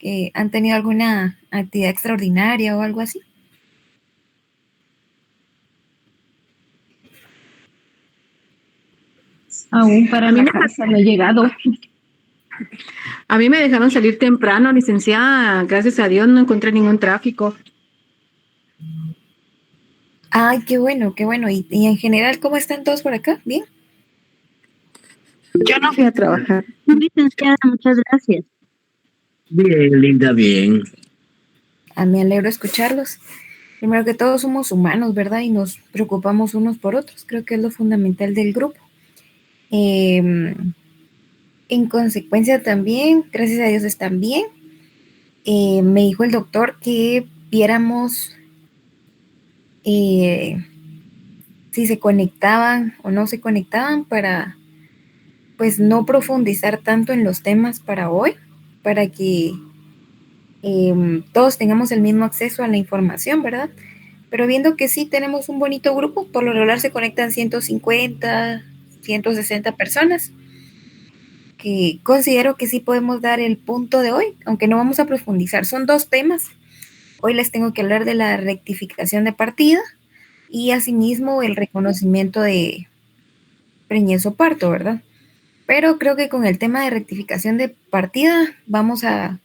que han tenido alguna actividad extraordinaria o algo así. Aún para mí no he llegado. A mí me dejaron salir temprano, licenciada. Gracias a Dios no encontré ningún tráfico. Ay, qué bueno, qué bueno. Y en general, ¿cómo están todos por acá? ¿Bien? Yo no fui a trabajar. Licenciada, muchas gracias. Bien, Linda, bien. Me alegro escucharlos. Primero que todo, somos humanos, ¿verdad? Y nos preocupamos unos por otros. Creo que es lo fundamental del grupo. En consecuencia también, gracias a Dios están bien. Me dijo el doctor que viéramos si se conectaban o no se conectaban para pues no profundizar tanto en los temas para hoy, para que todos tengamos el mismo acceso a la información, ¿verdad? Pero viendo que sí tenemos un bonito grupo, por lo regular se conectan 150, 160 personas, que considero que sí podemos dar el punto de hoy, aunque no vamos a profundizar. Son dos temas. Hoy les tengo que hablar de la rectificación de partida y asimismo el reconocimiento de preñez o parto, ¿verdad? Pero creo que con el tema de rectificación de partida vamos a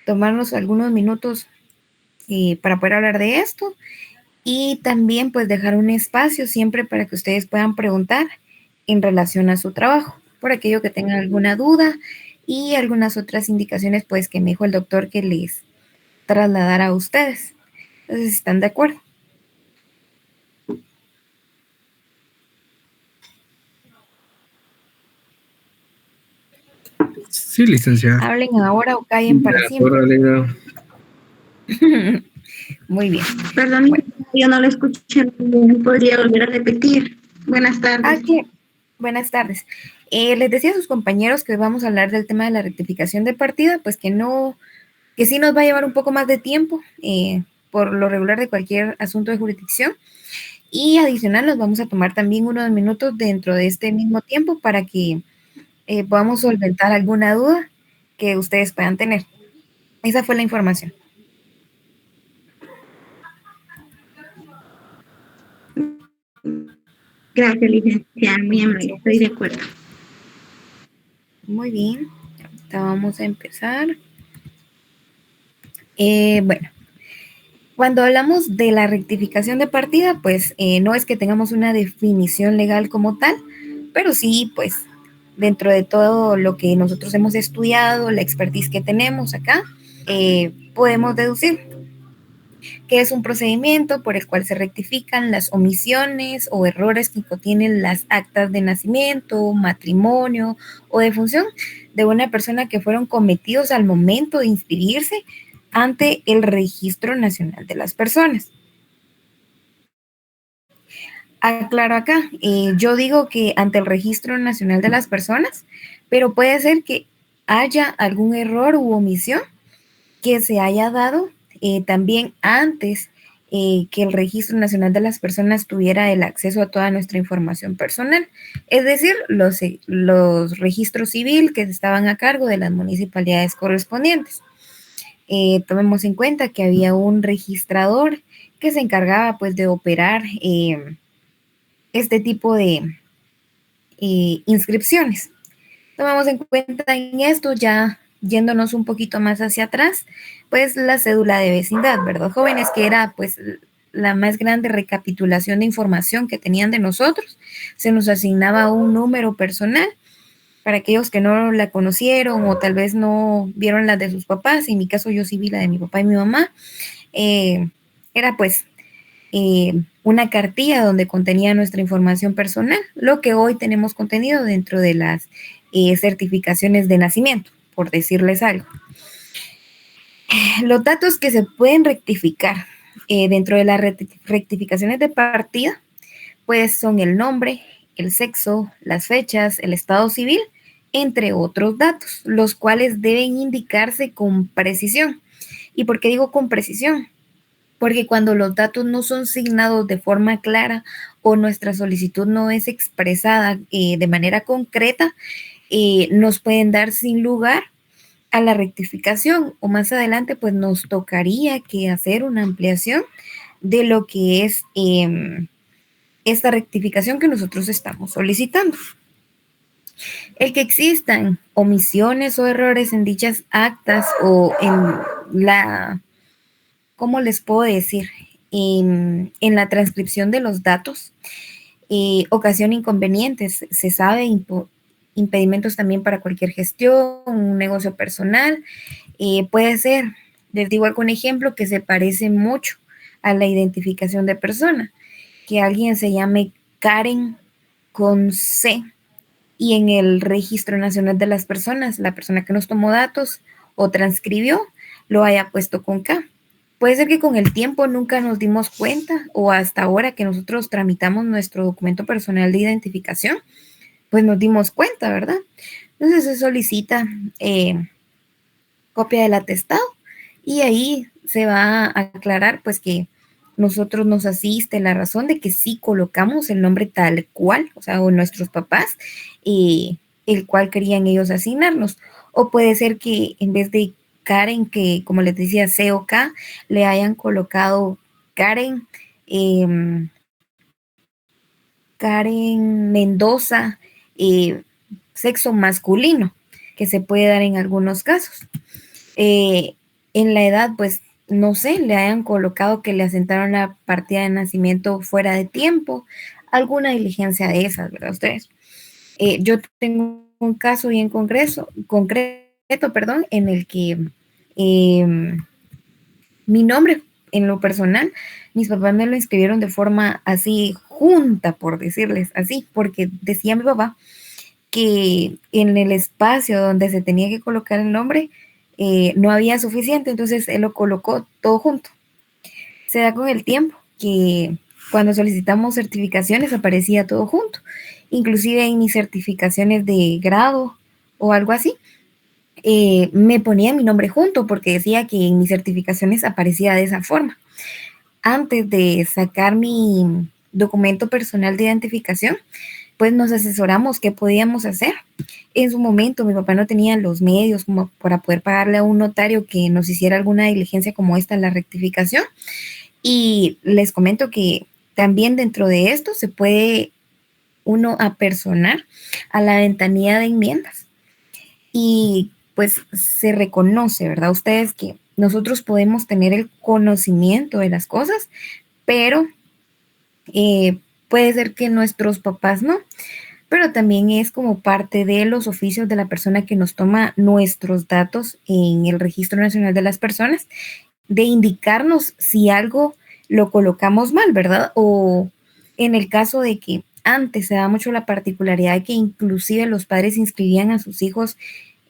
tomarnos algunos minutos para poder hablar de esto y también pues dejar un espacio siempre para que ustedes puedan preguntar en relación a su trabajo, por aquello que tengan alguna duda y algunas otras indicaciones pues que me dijo el doctor que les trasladara a ustedes. Entonces, ¿están de acuerdo? Sí, licenciada. Hablen ahora o callen para siempre. Muy bien. Perdón, bueno, yo no lo escuché. ¿Podría volver a repetir? Buenas tardes. Buenas tardes. Les decía a sus compañeros que hoy vamos a hablar del tema de la rectificación de partida, pues que sí nos va a llevar un poco más de tiempo, por lo regular de cualquier asunto de jurisdicción. Y adicional nos vamos a tomar también unos minutos dentro de este mismo tiempo para que podamos solventar alguna duda que ustedes puedan tener. Esa fue la información. Gracias, licenciada. Muy amable. Estoy de acuerdo. Muy bien. Ahorita vamos a empezar. Bueno. Cuando hablamos de la rectificación de partida, pues no es que tengamos una definición legal como tal, pero sí, pues dentro de todo lo que nosotros hemos estudiado, la expertise que tenemos acá, podemos deducir que es un procedimiento por el cual se rectifican las omisiones o errores que contienen las actas de nacimiento, matrimonio o defunción de una persona que fueron cometidos al momento de inscribirse ante el Registro Nacional de las Personas. Aclaro acá, yo digo que ante el Registro Nacional de las Personas, pero puede ser que haya algún error u omisión que se haya dado también antes que el Registro Nacional de las Personas tuviera el acceso a toda nuestra información personal, es decir, los registros civil que estaban a cargo de las municipalidades correspondientes. Tomemos en cuenta que había un registrador que se encargaba pues de operar este tipo de inscripciones. Tomamos en cuenta en esto, ya yéndonos un poquito más hacia atrás, pues la cédula de vecindad, ¿verdad, jóvenes? Que era pues la más grande recapitulación de información que tenían de nosotros. Se nos asignaba un número personal para aquellos que no la conocieron o tal vez no vieron la de sus papás. En mi caso yo sí vi la de mi papá y mi mamá. Era pues una cartilla donde contenía nuestra información personal, lo que hoy tenemos contenido dentro de las certificaciones de nacimiento, por decirles algo. Los datos que se pueden rectificar dentro de las rectificaciones de partida, pues son el nombre, el sexo, las fechas, el estado civil, entre otros datos, los cuales deben indicarse con precisión. ¿Y por qué digo con precisión? Porque cuando los datos no son signados de forma clara o nuestra solicitud no es expresada de manera concreta, nos pueden dar sin lugar a la rectificación, o más adelante pues nos tocaría que hacer una ampliación de lo que es esta rectificación que nosotros estamos solicitando. El que existan omisiones o errores en dichas actas o en la, ¿cómo les puedo decir? En la transcripción de los datos, ocasiona inconvenientes. Se sabe, impedimentos también para cualquier gestión, un negocio personal. Puede ser, les digo algún ejemplo que se parece mucho a la identificación de persona, que alguien se llame Karen con C y en el Registro Nacional de las Personas, la persona que nos tomó datos o transcribió lo haya puesto con K. Puede ser que con el tiempo nunca nos dimos cuenta o hasta ahora que nosotros tramitamos nuestro documento personal de identificación, pues nos dimos cuenta, ¿verdad? Entonces se solicita copia del atestado y ahí se va a aclarar pues que nosotros nos asiste la razón de que sí colocamos el nombre tal cual, o sea, o nuestros papás, el cual querían ellos asignarnos. O puede ser que en vez de Karen, que como les decía, C o K, le hayan colocado Karen, Karen Mendoza, sexo masculino, que se puede dar en algunos casos. En la edad, pues, no sé, le hayan colocado que le asentaron la partida de nacimiento fuera de tiempo, alguna diligencia de esas, ¿verdad? Ustedes. Yo tengo un caso bien concreto, perdón, en el que mi nombre, en lo personal, mis papás me lo inscribieron de forma así junta, por decirles así, porque decía mi papá que en el espacio donde se tenía que colocar el nombre no había suficiente, entonces él lo colocó todo junto. Se da con el tiempo que cuando solicitamos certificaciones aparecía todo junto, inclusive en mis certificaciones de grado o algo así, me ponía mi nombre junto porque decía que en mis certificaciones aparecía de esa forma. Antes de sacar mi documento personal de identificación, pues nos asesoramos qué podíamos hacer. En su momento mi papá no tenía los medios como para poder pagarle a un notario que nos hiciera alguna diligencia como esta, la rectificación. Y les comento que también dentro de esto se puede uno apersonar a la ventanilla de enmiendas. Y pues se reconoce, ¿verdad? Ustedes que nosotros podemos tener el conocimiento de las cosas, pero puede ser que nuestros papás no, pero también es como parte de los oficios de la persona que nos toma nuestros datos en el Registro Nacional de las Personas, de indicarnos si algo lo colocamos mal, ¿verdad? O en el caso de que antes se da mucho la particularidad de que inclusive los padres inscribían a sus hijos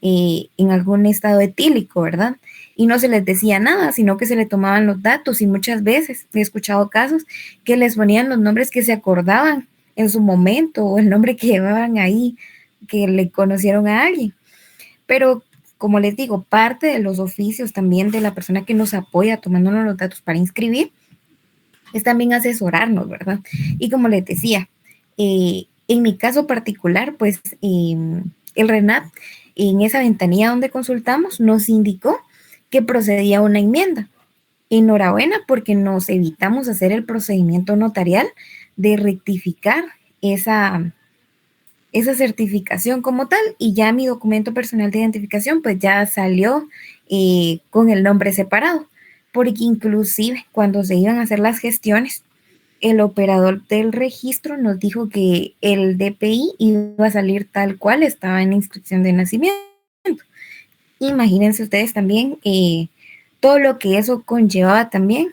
en algún estado etílico, ¿verdad? Y no se les decía nada, sino que se le tomaban los datos y muchas veces he escuchado casos que les ponían los nombres que se acordaban en su momento o el nombre que llevaban ahí, que le conocieron a alguien. Pero como les digo, parte de los oficios también de la persona que nos apoya tomándonos los datos para inscribir es también asesorarnos, ¿verdad? Y como les decía, en mi caso particular, pues el RENAP en esa ventanilla donde consultamos nos indicó que procedía una enmienda. Enhorabuena porque nos evitamos hacer el procedimiento notarial de rectificar esa certificación como tal y ya mi documento personal de identificación pues ya salió con el nombre separado, porque inclusive cuando se iban a hacer las gestiones, el operador del registro nos dijo que el DPI iba a salir tal cual estaba en la inscripción de nacimiento. Imagínense ustedes también todo lo que eso conllevaba también,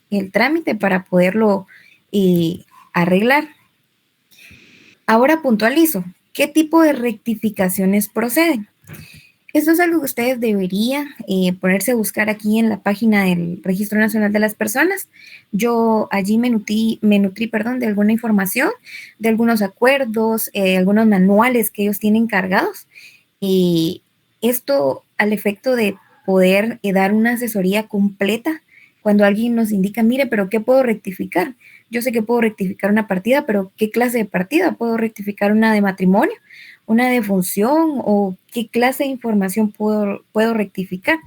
el trámite para poderlo arreglar. Ahora puntualizo, ¿qué tipo de rectificaciones proceden? Esto es algo que ustedes deberían ponerse a buscar aquí en la página del Registro Nacional de las Personas. Yo allí me nutrí, de alguna información, de algunos acuerdos, algunos manuales que ellos tienen cargados. Esto al efecto de poder dar una asesoría completa cuando alguien nos indica, mire, pero ¿qué puedo rectificar? Yo sé que puedo rectificar una partida, pero ¿qué clase de partida? ¿Puedo rectificar una de matrimonio, una de función o qué clase de información puedo rectificar?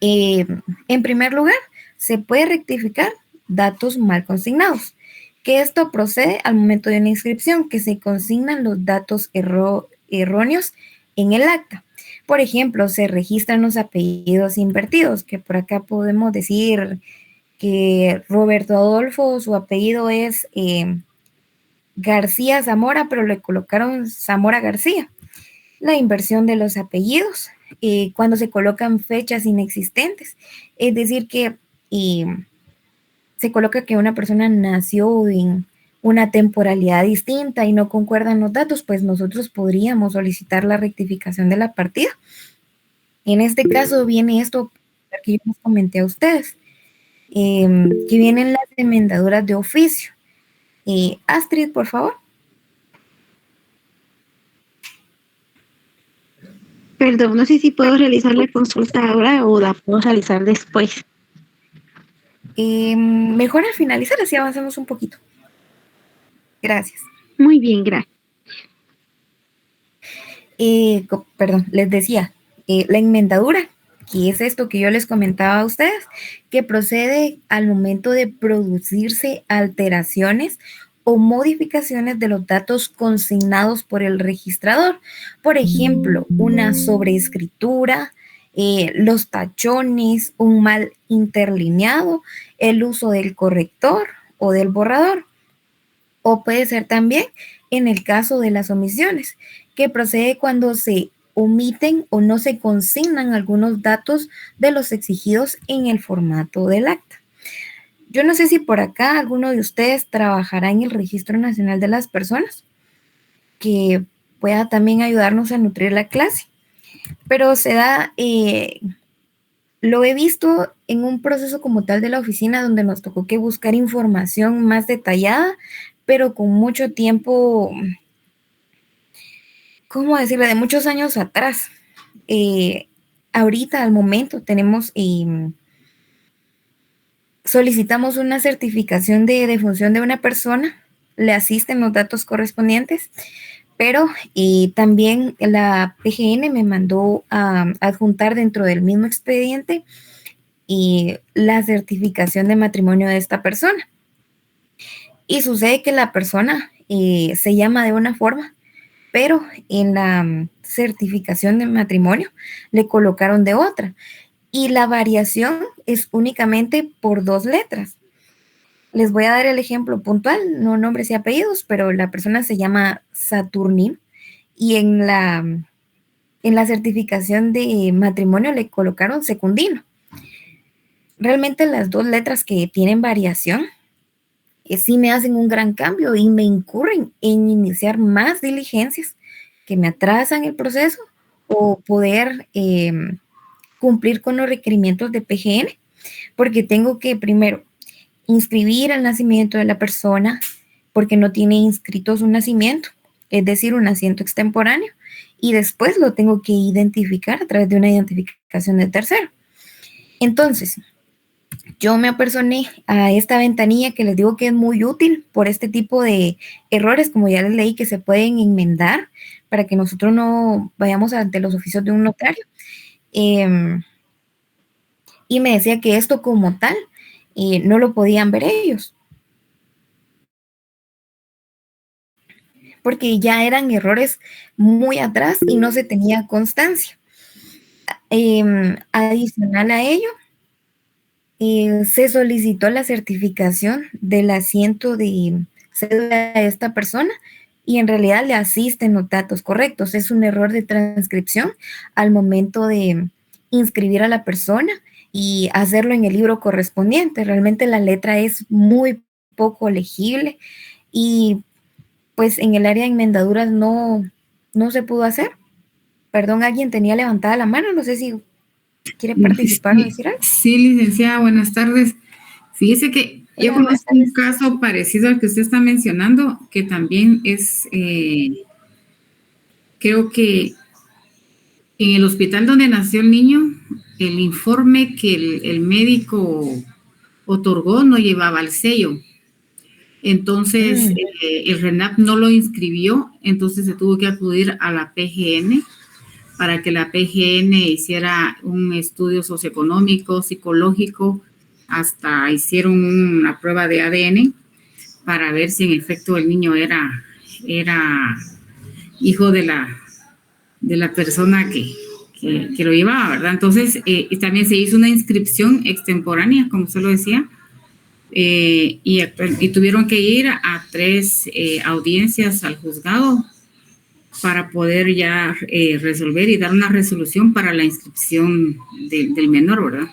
En primer lugar, se puede rectificar datos mal consignados, que esto procede al momento de una inscripción, que se consignan los datos erróneos en el acta. Por ejemplo, se registran los apellidos invertidos, que por acá podemos decir que Roberto Adolfo, su apellido es García Zamora, pero le colocaron Zamora García. La inversión de los apellidos, cuando se colocan fechas inexistentes, es decir, que se coloca que una persona nació en una temporalidad distinta y no concuerdan los datos, pues nosotros podríamos solicitar la rectificación de la partida. En este caso viene esto que yo les comenté a ustedes, que vienen las enmendaduras de oficio. Astrid, por favor. Perdón, no sé si puedo realizar la consulta ahora o la puedo realizar después. Mejor al finalizar, así avanzamos un poquito. Gracias. Muy bien, gracias. Perdón, les decía, la enmendadura, que es esto que yo les comentaba a ustedes, que procede al momento de producirse alteraciones o modificaciones de los datos consignados por el registrador. Por ejemplo, una sobreescritura, los tachones, un mal interlineado, el uso del corrector o del borrador. O puede ser también en el caso de las omisiones, que procede cuando se omiten o no se consignan algunos datos de los exigidos en el formato del acta. Yo no sé si por acá alguno de ustedes trabajará en el Registro Nacional de las Personas, que pueda también ayudarnos a nutrir la clase, pero se da, lo he visto en un proceso como tal de la oficina donde nos tocó que buscar información más detallada, pero con mucho tiempo, ¿cómo decirlo? De muchos años atrás. Ahorita, al momento, tenemos, solicitamos una certificación de defunción de una persona, le asisten los datos correspondientes, pero también la PGN me mandó a adjuntar dentro del mismo expediente la certificación de matrimonio de esta persona. Y sucede que la persona se llama de una forma, pero en la certificación de matrimonio le colocaron de otra. Y la variación es únicamente por 2 letras. Les voy a dar el ejemplo puntual, no nombres y apellidos, pero la persona se llama Saturnín y en la certificación de matrimonio le colocaron Secundino. Realmente las 2 letras que tienen variación sí me hacen un gran cambio y me incurren en iniciar más diligencias que me atrasan el proceso o poder cumplir con los requerimientos de PGN, porque tengo que primero inscribir el nacimiento de la persona porque no tiene inscrito su nacimiento, es decir, un asiento extemporáneo, y después lo tengo que identificar a través de una identificación de tercero. Entonces, yo me apersoné a esta ventanilla que les digo que es muy útil por este tipo de errores, como ya les leí, que se pueden enmendar para que nosotros no vayamos ante los oficios de un notario. Y me decía que esto como tal no lo podían ver ellos, porque ya eran errores muy atrás y no se tenía constancia. Adicional a ello, se solicitó la certificación del asiento de cédula de esta persona y en realidad le asisten los datos correctos. Es un error de transcripción al momento de inscribir a la persona y hacerlo en el libro correspondiente. Realmente la letra es muy poco legible y pues en el área de enmendaduras no se pudo hacer. Perdón, alguien tenía levantada la mano, no sé si quiere participar o decir algo. Sí, licenciada, buenas tardes. Fíjese que yo conozco un caso parecido al que usted está mencionando, que también es, creo que en el hospital donde nació el niño, el informe que el médico otorgó no llevaba el sello. Entonces, el RENAP no lo inscribió, entonces se tuvo que acudir a la PGN para que la PGN hiciera un estudio socioeconómico, psicológico, hasta hicieron una prueba de ADN para ver si en efecto el niño era hijo de la persona que lo llevaba, ¿verdad? Entonces, también se hizo una inscripción extemporánea, como usted lo decía, y tuvieron que ir a 3 audiencias al juzgado para poder ya resolver y dar una resolución para la inscripción del menor, ¿verdad?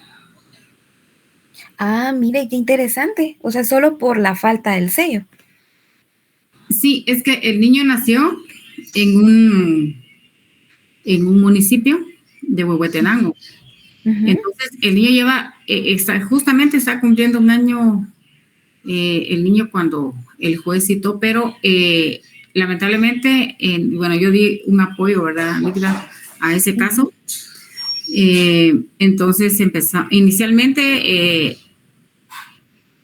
Ah, mire, qué interesante. O sea, solo por la falta del sello. Sí, es que el niño nació en un municipio de Huehuetenango. Entonces, el niño justamente está cumpliendo un año el niño cuando el juez citó, pero lamentablemente, bueno, yo di un apoyo, ¿verdad, Migla, a ese caso. Entonces, inicialmente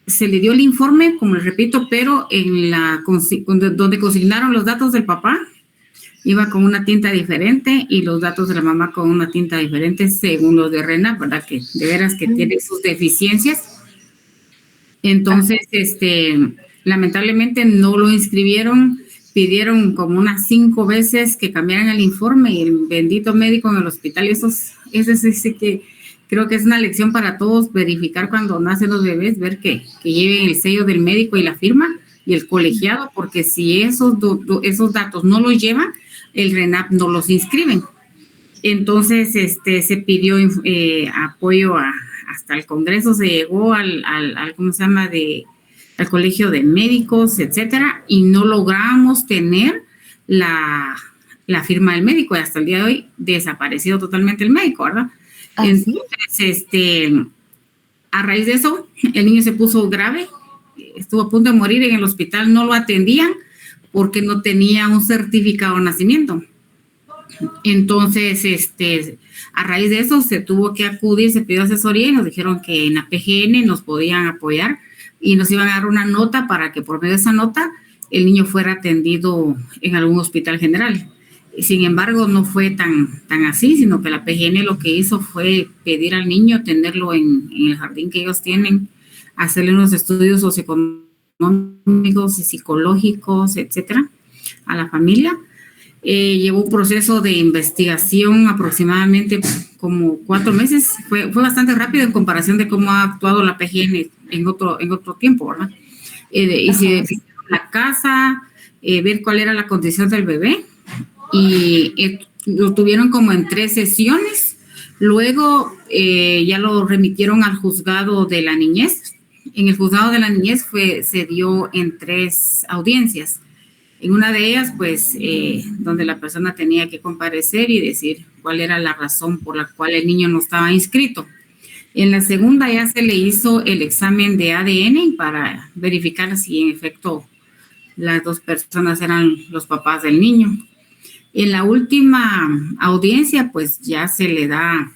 se le dio el informe, como les repito, pero donde consignaron los datos del papá, iba con una tinta diferente y los datos de la mamá con una tinta diferente según los de RENAP, ¿verdad? Que de veras que tiene sus deficiencias. Entonces, lamentablemente no lo inscribieron, pidieron como unas 5 veces que cambiaran el informe y el bendito médico en el hospital, eso sí que creo que es una lección para todos, verificar cuando nacen los bebés, ver que lleven el sello del médico y la firma y el colegiado, porque si esos datos no los llevan, el RENAP no los inscriben. Entonces, se pidió apoyo hasta el Congreso, se llegó al ¿cómo se llama? Al Colegio de Médicos, etcétera, y no logramos tener la firma del médico, y hasta el día de hoy desaparecido totalmente el médico, ¿verdad? Entonces, a raíz de eso, el niño se puso grave, estuvo a punto de morir en el hospital, no lo atendían porque no tenía un certificado de nacimiento. Entonces, a raíz de eso se tuvo que acudir, se pidió asesoría y nos dijeron que en la PGN nos podían apoyar y nos iban a dar una nota para que por medio de esa nota el niño fuera atendido en algún hospital general. Sin embargo, no fue tan así, sino que la PGN lo que hizo fue pedir al niño tenerlo en el jardín que ellos tienen, hacerle unos estudios socioeconómicos y psicológicos, etcétera, a la familia. Llevó un proceso de investigación aproximadamente como 4 meses. Fue bastante rápido en comparación de cómo ha actuado la PGN en otro tiempo, ¿verdad? Y se visitó la casa, ver cuál era la condición del bebé, y lo tuvieron como en 3 sesiones. Luego ya lo remitieron al juzgado de la niñez. En el juzgado de la niñez se dio en 3 audiencias. En una de ellas, pues, donde la persona tenía que comparecer y decir cuál era la razón por la cual el niño no estaba inscrito. En la segunda ya se le hizo el examen de ADN para verificar si en efecto las 2 personas eran los papás del niño. En la última audiencia, pues ya se le da,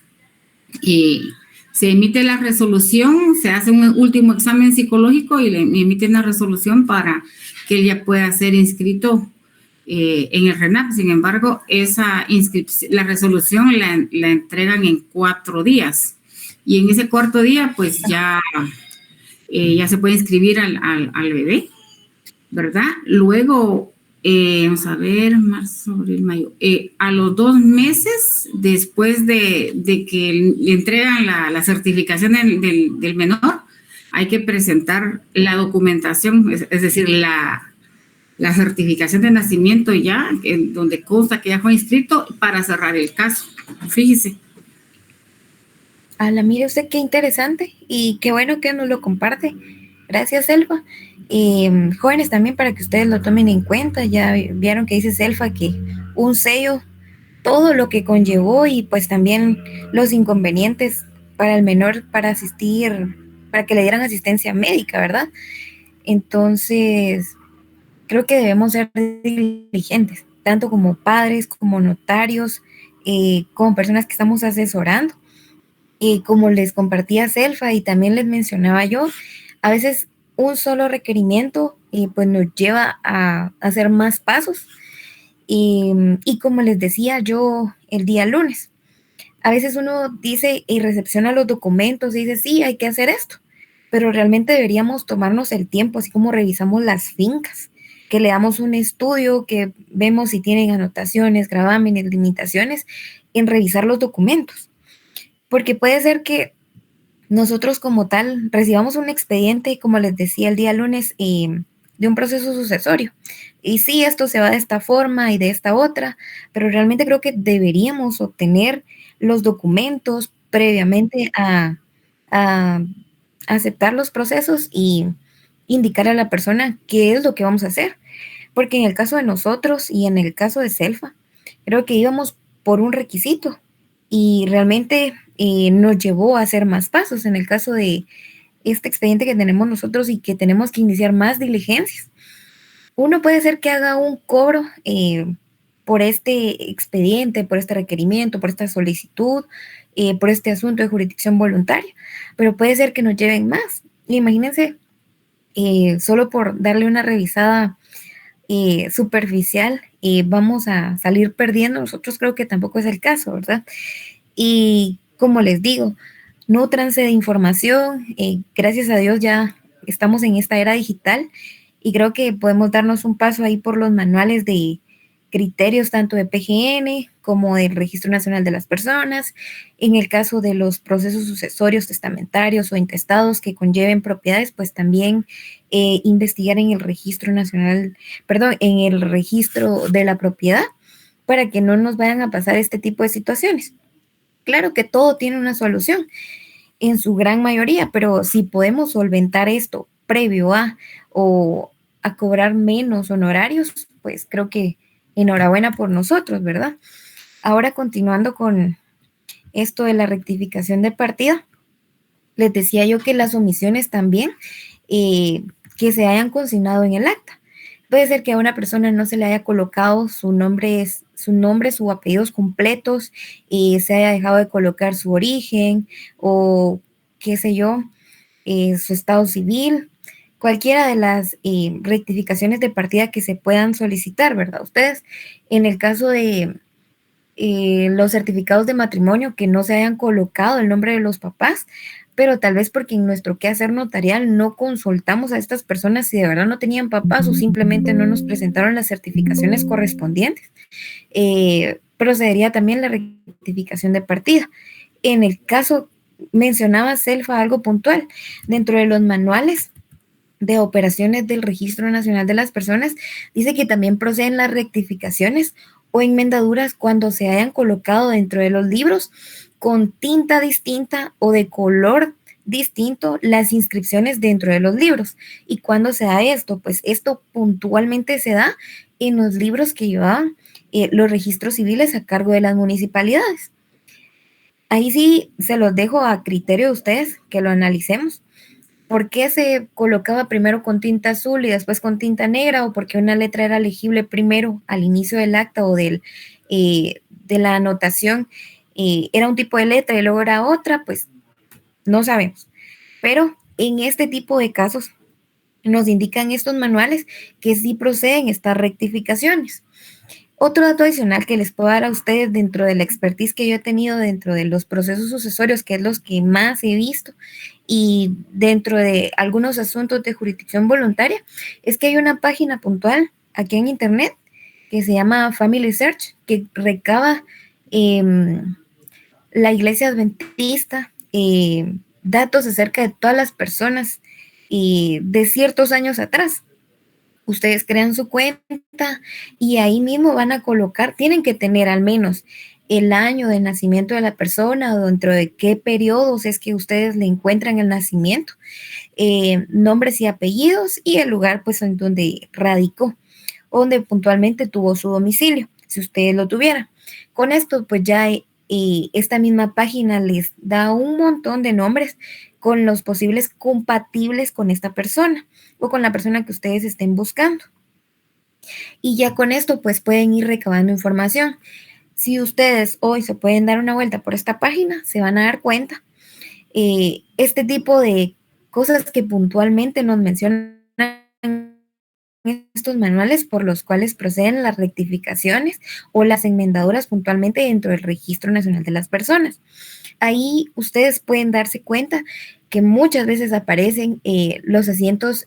se emite la resolución, se hace un último examen psicológico y le emiten una resolución para que él ya pueda ser inscrito en el RENAP. Sin embargo, la resolución la entregan en 4 días. Y en ese 4º día, pues ya se puede inscribir al bebé, ¿verdad? Luego, vamos a ver, marzo, abril, mayo. A los 2 meses, después de que le entregan la certificación del menor, hay que presentar la documentación, es decir, la certificación de nacimiento ya, donde consta que ya fue inscrito, para cerrar el caso. Fíjese. Mire usted qué interesante y qué bueno que nos lo comparte. Gracias, Selva. Jóvenes, también para que ustedes lo tomen en cuenta, ya vieron que dice Selva que un sello, todo lo que conllevó y pues también los inconvenientes para el menor para asistir, para que le dieran asistencia médica, ¿verdad? Entonces, creo que debemos ser diligentes, tanto como padres, como notarios, como personas que estamos asesorando. Y como les compartía Selva y también les mencionaba yo, a veces un solo requerimiento pues nos lleva a hacer más pasos. Y como les decía yo el día lunes, a veces uno dice y recepciona los documentos y dice, sí, hay que hacer esto, pero realmente deberíamos tomarnos el tiempo, así como revisamos las fincas, que le damos un estudio, que vemos si tienen anotaciones, gravámenes, limitaciones, en revisar los documentos. Porque puede ser que nosotros como tal recibamos un expediente, como les decía el día lunes, de un proceso sucesorio. Y sí, esto se va de esta forma y de esta otra, pero realmente creo que deberíamos obtener los documentos previamente a aceptar los procesos y indicar a la persona qué es lo que vamos a hacer. Porque en el caso de nosotros y en el caso de Selfa, creo que íbamos por un requisito y realmente nos llevó a hacer más pasos en el caso de este expediente que tenemos nosotros y que tenemos que iniciar más diligencias. Uno puede ser que haga un cobro por este expediente, por este requerimiento, por esta solicitud, por este asunto de jurisdicción voluntaria, pero puede ser que nos lleven más. Imagínense, solo por darle una revisada superficial, vamos a salir perdiendo. Nosotros creo que tampoco es el caso, ¿verdad? Y como les digo, nútranse de información. Gracias a Dios ya estamos en esta era digital y creo que podemos darnos un paso ahí por los manuales de criterios tanto de PGN como del Registro Nacional de las Personas. En el caso de los procesos sucesorios, testamentarios o intestados que conlleven propiedades, pues también investigar en el Registro Nacional, perdón, en el Registro de la Propiedad para que no nos vayan a pasar este tipo de situaciones. Claro que todo tiene una solución en su gran mayoría, pero si podemos solventar esto previo a o a cobrar menos honorarios, pues creo que enhorabuena por nosotros, ¿verdad? Ahora continuando con esto de la rectificación de partida, les decía yo que las omisiones también que se hayan consignado en el acta. Puede ser que a una persona no se le haya colocado su nombre, sus apellidos completos, y se haya dejado de colocar su origen o qué sé yo, su estado civil, cualquiera de las rectificaciones de partida que se puedan solicitar, ¿verdad? Ustedes, en el caso de los certificados de matrimonio que no se hayan colocado el nombre de los papás, pero tal vez porque en nuestro quehacer notarial no consultamos a estas personas si de verdad no tenían papás o simplemente no nos presentaron las certificaciones correspondientes. Procedería también la rectificación de partida. En el caso, mencionaba Selfa algo puntual, dentro de los manuales de operaciones del Registro Nacional de las Personas, dice que también proceden las rectificaciones o enmendaduras cuando se hayan colocado dentro de los libros con tinta distinta o de color distinto las inscripciones dentro de los libros. ¿Y cuándo se da esto? Pues esto puntualmente se da en los libros que llevaban los registros civiles a cargo de las municipalidades. Ahí sí se los dejo a criterio de ustedes que lo analicemos. ¿Por qué se colocaba primero con tinta azul y después con tinta negra? ¿O por qué una letra era legible primero al inicio del acta o de la anotación? Era un tipo de letra y luego era otra, pues no sabemos. Pero en este tipo de casos nos indican estos manuales que sí proceden estas rectificaciones. Otro dato adicional que les puedo dar a ustedes dentro de la expertise que yo he tenido dentro de los procesos sucesorios, que es los que más he visto, y dentro de algunos asuntos de jurisdicción voluntaria, es que hay una página puntual aquí en internet que se llama Family Search, que recaba la iglesia adventista, datos acerca de todas las personas de ciertos años atrás. Ustedes crean su cuenta y ahí mismo van a colocar, tienen que tener al menos el año de nacimiento de la persona o dentro de qué periodos es que ustedes le encuentran el nacimiento, nombres y apellidos y el lugar pues en donde radicó, donde puntualmente tuvo su domicilio, si ustedes lo tuvieran. Con esto pues ya esta misma página les da un montón de nombres con los posibles compatibles con esta persona o con la persona que ustedes estén buscando. Y ya con esto pues pueden ir recabando información. Si ustedes hoy se pueden dar una vuelta por esta página, se van a dar cuenta este tipo de cosas que puntualmente nos mencionan estos manuales por los cuales proceden las rectificaciones o las enmendaduras puntualmente dentro del Registro Nacional de las Personas. Ahí ustedes pueden darse cuenta que muchas veces aparecen los asientos,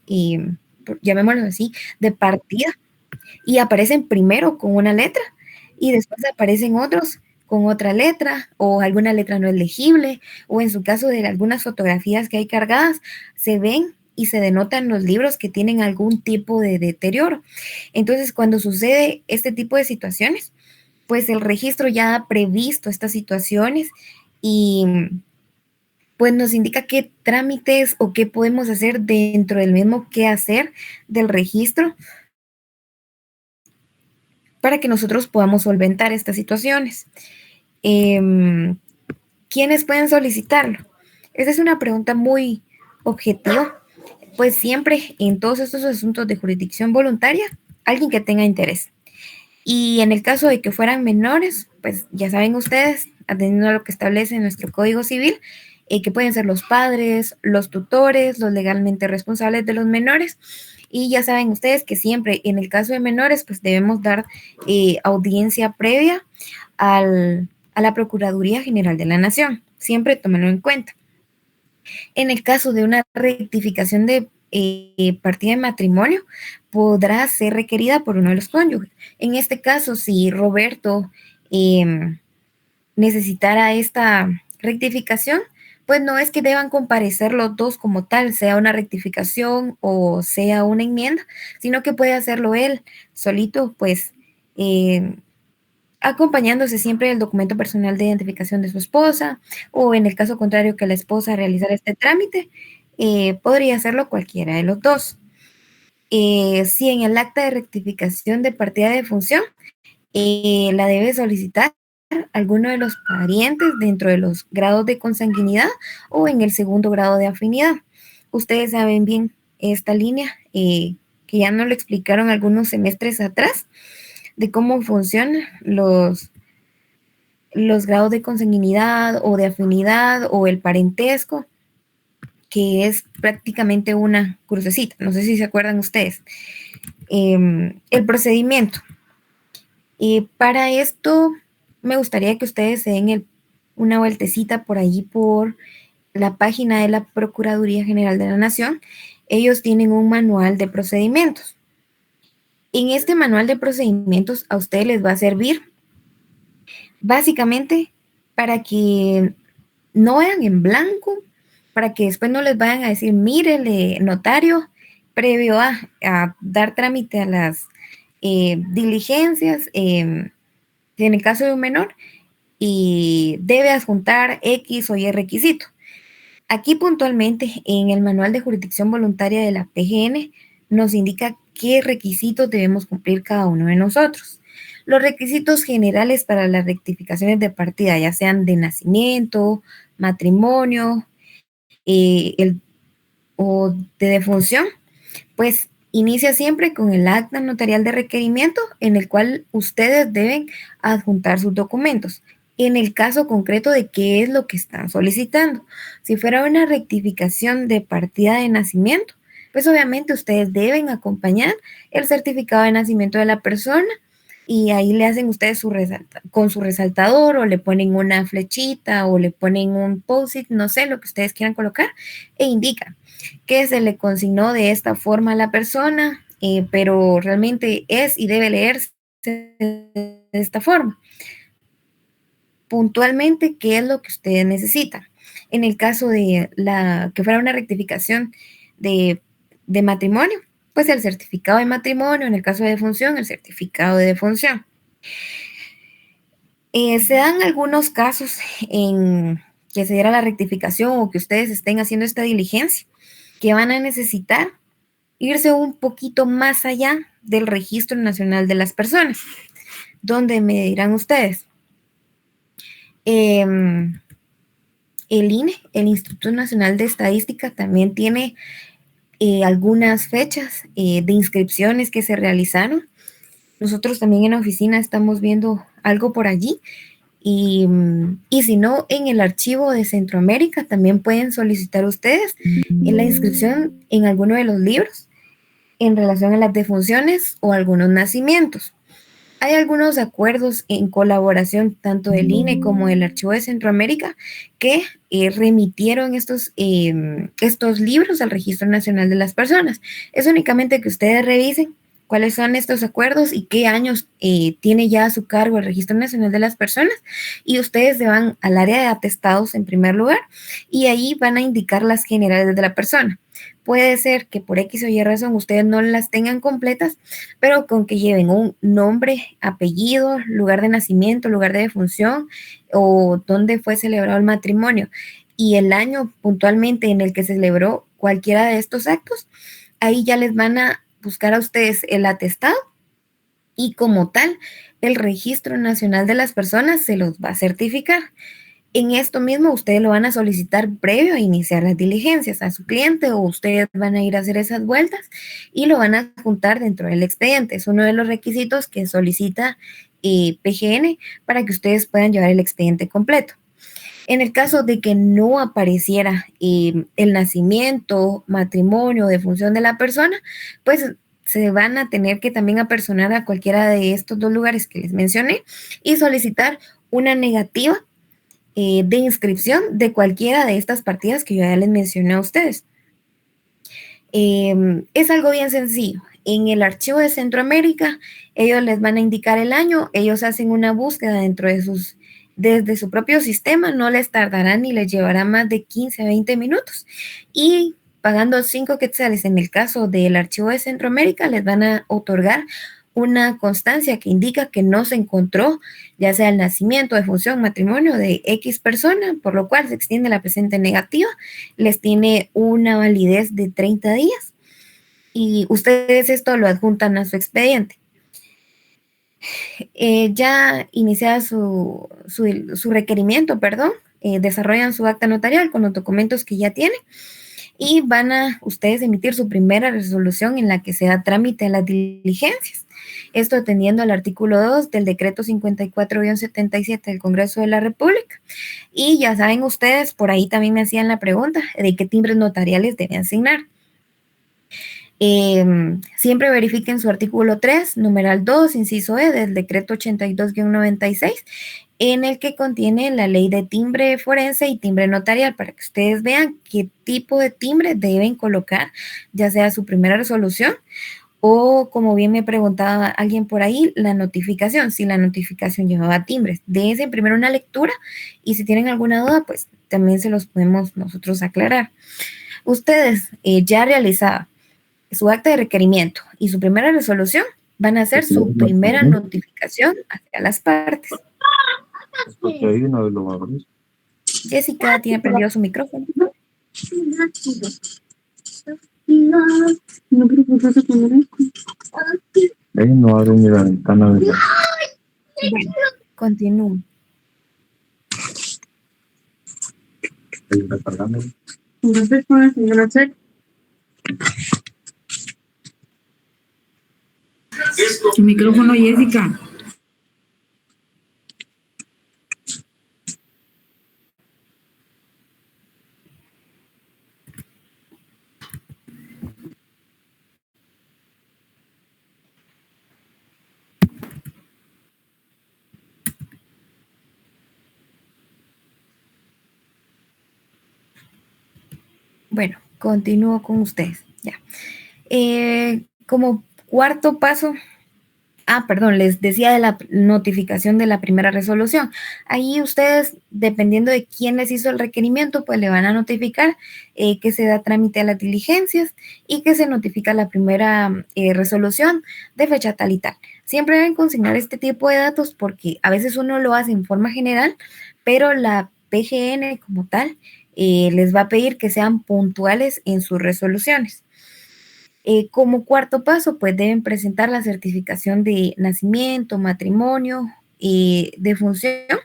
llamémoslo así, de partida, y aparecen primero con una letra y después aparecen otros con otra letra o alguna letra no es legible, o en su caso de algunas fotografías que hay cargadas, se ven y se denotan los libros que tienen algún tipo de deterioro. Entonces, cuando sucede este tipo de situaciones, pues el registro ya ha previsto estas situaciones y pues nos indica qué trámites o qué podemos hacer dentro del mismo quehacer del registro para que nosotros podamos solventar estas situaciones. ¿Quiénes pueden solicitarlo? Esa es una pregunta muy objetiva, pues siempre en todos estos asuntos de jurisdicción voluntaria, alguien que tenga interés. Y en el caso de que fueran menores, pues ya saben ustedes, atendiendo a lo que establece nuestro Código Civil, que pueden ser los padres, los tutores, los legalmente responsables de los menores. Y ya saben ustedes que siempre en el caso de menores, pues debemos dar audiencia previa a la Procuraduría General de la Nación. Siempre tómenlo en cuenta. En el caso de una rectificación de partida de matrimonio, podrá ser requerida por uno de los cónyuges. En este caso, si Roberto necesitara esta rectificación, pues no es que deban comparecer los dos como tal, sea una rectificación o sea una enmienda, sino que puede hacerlo él solito, pues acompañándose siempre del documento personal de identificación de su esposa, o en el caso contrario que la esposa realizara este trámite, podría hacerlo cualquiera de los dos. Si en el acta de rectificación de partida de función la debe solicitar alguno de los parientes dentro de los grados de consanguinidad o en el segundo grado de afinidad. Ustedes saben bien esta línea que ya nos lo explicaron algunos semestres atrás de cómo funcionan los grados de consanguinidad o de afinidad o el parentesco, que es prácticamente una crucecita. No sé si se acuerdan ustedes. El procedimiento. Para esto me gustaría que ustedes se den una vueltecita por allí por la página de la Procuraduría General de la Nación. Ellos tienen un manual de procedimientos. En este manual de procedimientos a ustedes les va a servir básicamente para que no vayan en blanco, para que después no les vayan a decir, mírele, notario, previo a dar trámite a las diligencias, en el caso de un menor, y debe adjuntar X o Y requisito. Aquí puntualmente en el manual de jurisdicción voluntaria de la PGN nos indica qué requisitos debemos cumplir cada uno de nosotros. Los requisitos generales para las rectificaciones de partida, ya sean de nacimiento, matrimonio o de defunción, pues inicia siempre con el acta notarial de requerimiento en el cual ustedes deben adjuntar sus documentos. En el caso concreto de qué es lo que están solicitando. Si fuera una rectificación de partida de nacimiento, pues obviamente ustedes deben acompañar el certificado de nacimiento de la persona y ahí le hacen ustedes con su resaltador o le ponen una flechita o le ponen un post-it, no sé, lo que ustedes quieran colocar, e indican que se le consignó de esta forma a la persona, pero realmente es y debe leerse de esta forma. Puntualmente, ¿qué es lo que ustedes necesitan? En el caso de que fuera una rectificación de matrimonio, pues el certificado de matrimonio, en el caso de defunción, el certificado de defunción. Se dan algunos casos en que se diera la rectificación o que ustedes estén haciendo esta diligencia, que van a necesitar irse un poquito más allá del Registro Nacional de las Personas, donde me dirán ustedes, el INE, el Instituto Nacional de Estadística, también tiene algunas fechas de inscripciones que se realizaron. Nosotros también en la oficina estamos viendo algo por allí Y si no, en el archivo de Centroamérica también pueden solicitar ustedes la inscripción en alguno de los libros en relación a las defunciones o algunos nacimientos. Hay algunos acuerdos en colaboración tanto del INE como del Archivo de Centroamérica que remitieron estos libros al Registro Nacional de las Personas. Es únicamente que ustedes revisen cuáles son estos acuerdos y qué años tiene ya a su cargo el Registro Nacional de las Personas, y ustedes se van al área de atestados en primer lugar y ahí van a indicar las generales de la persona. Puede ser que por X o Y razón ustedes no las tengan completas, pero con que lleven un nombre, apellido, lugar de nacimiento, lugar de defunción o dónde fue celebrado el matrimonio y el año puntualmente en el que se celebró cualquiera de estos actos, ahí ya les van a buscar a ustedes el atestado y como tal, el Registro Nacional de las Personas se los va a certificar. En esto mismo ustedes lo van a solicitar previo a iniciar las diligencias a su cliente, o ustedes van a ir a hacer esas vueltas y lo van a juntar dentro del expediente. Es uno de los requisitos que solicita PGN para que ustedes puedan llevar el expediente completo. En el caso de que no apareciera el nacimiento, matrimonio, defunción de la persona, pues se van a tener que también apersonar a cualquiera de estos dos lugares que les mencioné y solicitar una negativa de inscripción de cualquiera de estas partidas que yo ya les mencioné a ustedes. Es algo bien sencillo. En el archivo de Centroamérica, ellos les van a indicar el año, ellos hacen una búsqueda desde su propio sistema, no les tardará ni les llevará más de 15 a 20 minutos. Y pagando 5 quetzales en el caso del archivo de Centroamérica, les van a otorgar una constancia que indica que no se encontró ya sea el nacimiento, defunción, matrimonio de X persona, por lo cual se extiende la presente negativa, les tiene una validez de 30 días y ustedes esto lo adjuntan a su expediente. Ya iniciada su requerimiento, desarrollan su acta notarial con los documentos que ya tienen y van a ustedes emitir su primera resolución en la que se da trámite a las diligencias. Esto atendiendo al artículo 2 del decreto 54-77 del Congreso de la República. Y ya saben ustedes, por ahí también me hacían la pregunta de qué timbres notariales deben asignar. Siempre verifiquen su artículo 3, numeral 2, inciso E del decreto 82-96, en el que contiene la ley de timbre forense y timbre notarial, para que ustedes vean qué tipo de timbre deben colocar, ya sea su primera resolución o, como bien me preguntaba alguien por ahí, la notificación, si la notificación llevaba timbres. Dense primero una lectura y si tienen alguna duda, pues también se los podemos nosotros aclarar. Ustedes ya realizada su acta de requerimiento y su primera resolución, van a hacer su primera notificación hacia las partes. Jessica tiene prendido su micrófono. No abre ni la ventana. Bueno, continúo. Entonces, con la señora Seth. El micrófono, Jessica. Bueno, continúo con ustedes. Ya. Como cuarto paso, les decía de la notificación de la primera resolución. Ahí ustedes, dependiendo de quién les hizo el requerimiento, pues le van a notificar que se da trámite a las diligencias y que se notifica la primera resolución de fecha tal y tal. Siempre deben consignar este tipo de datos porque a veces uno lo hace en forma general, pero la PGN como tal les va a pedir que sean puntuales en sus resoluciones. Como cuarto paso, pues deben presentar la certificación de nacimiento, matrimonio, defunción,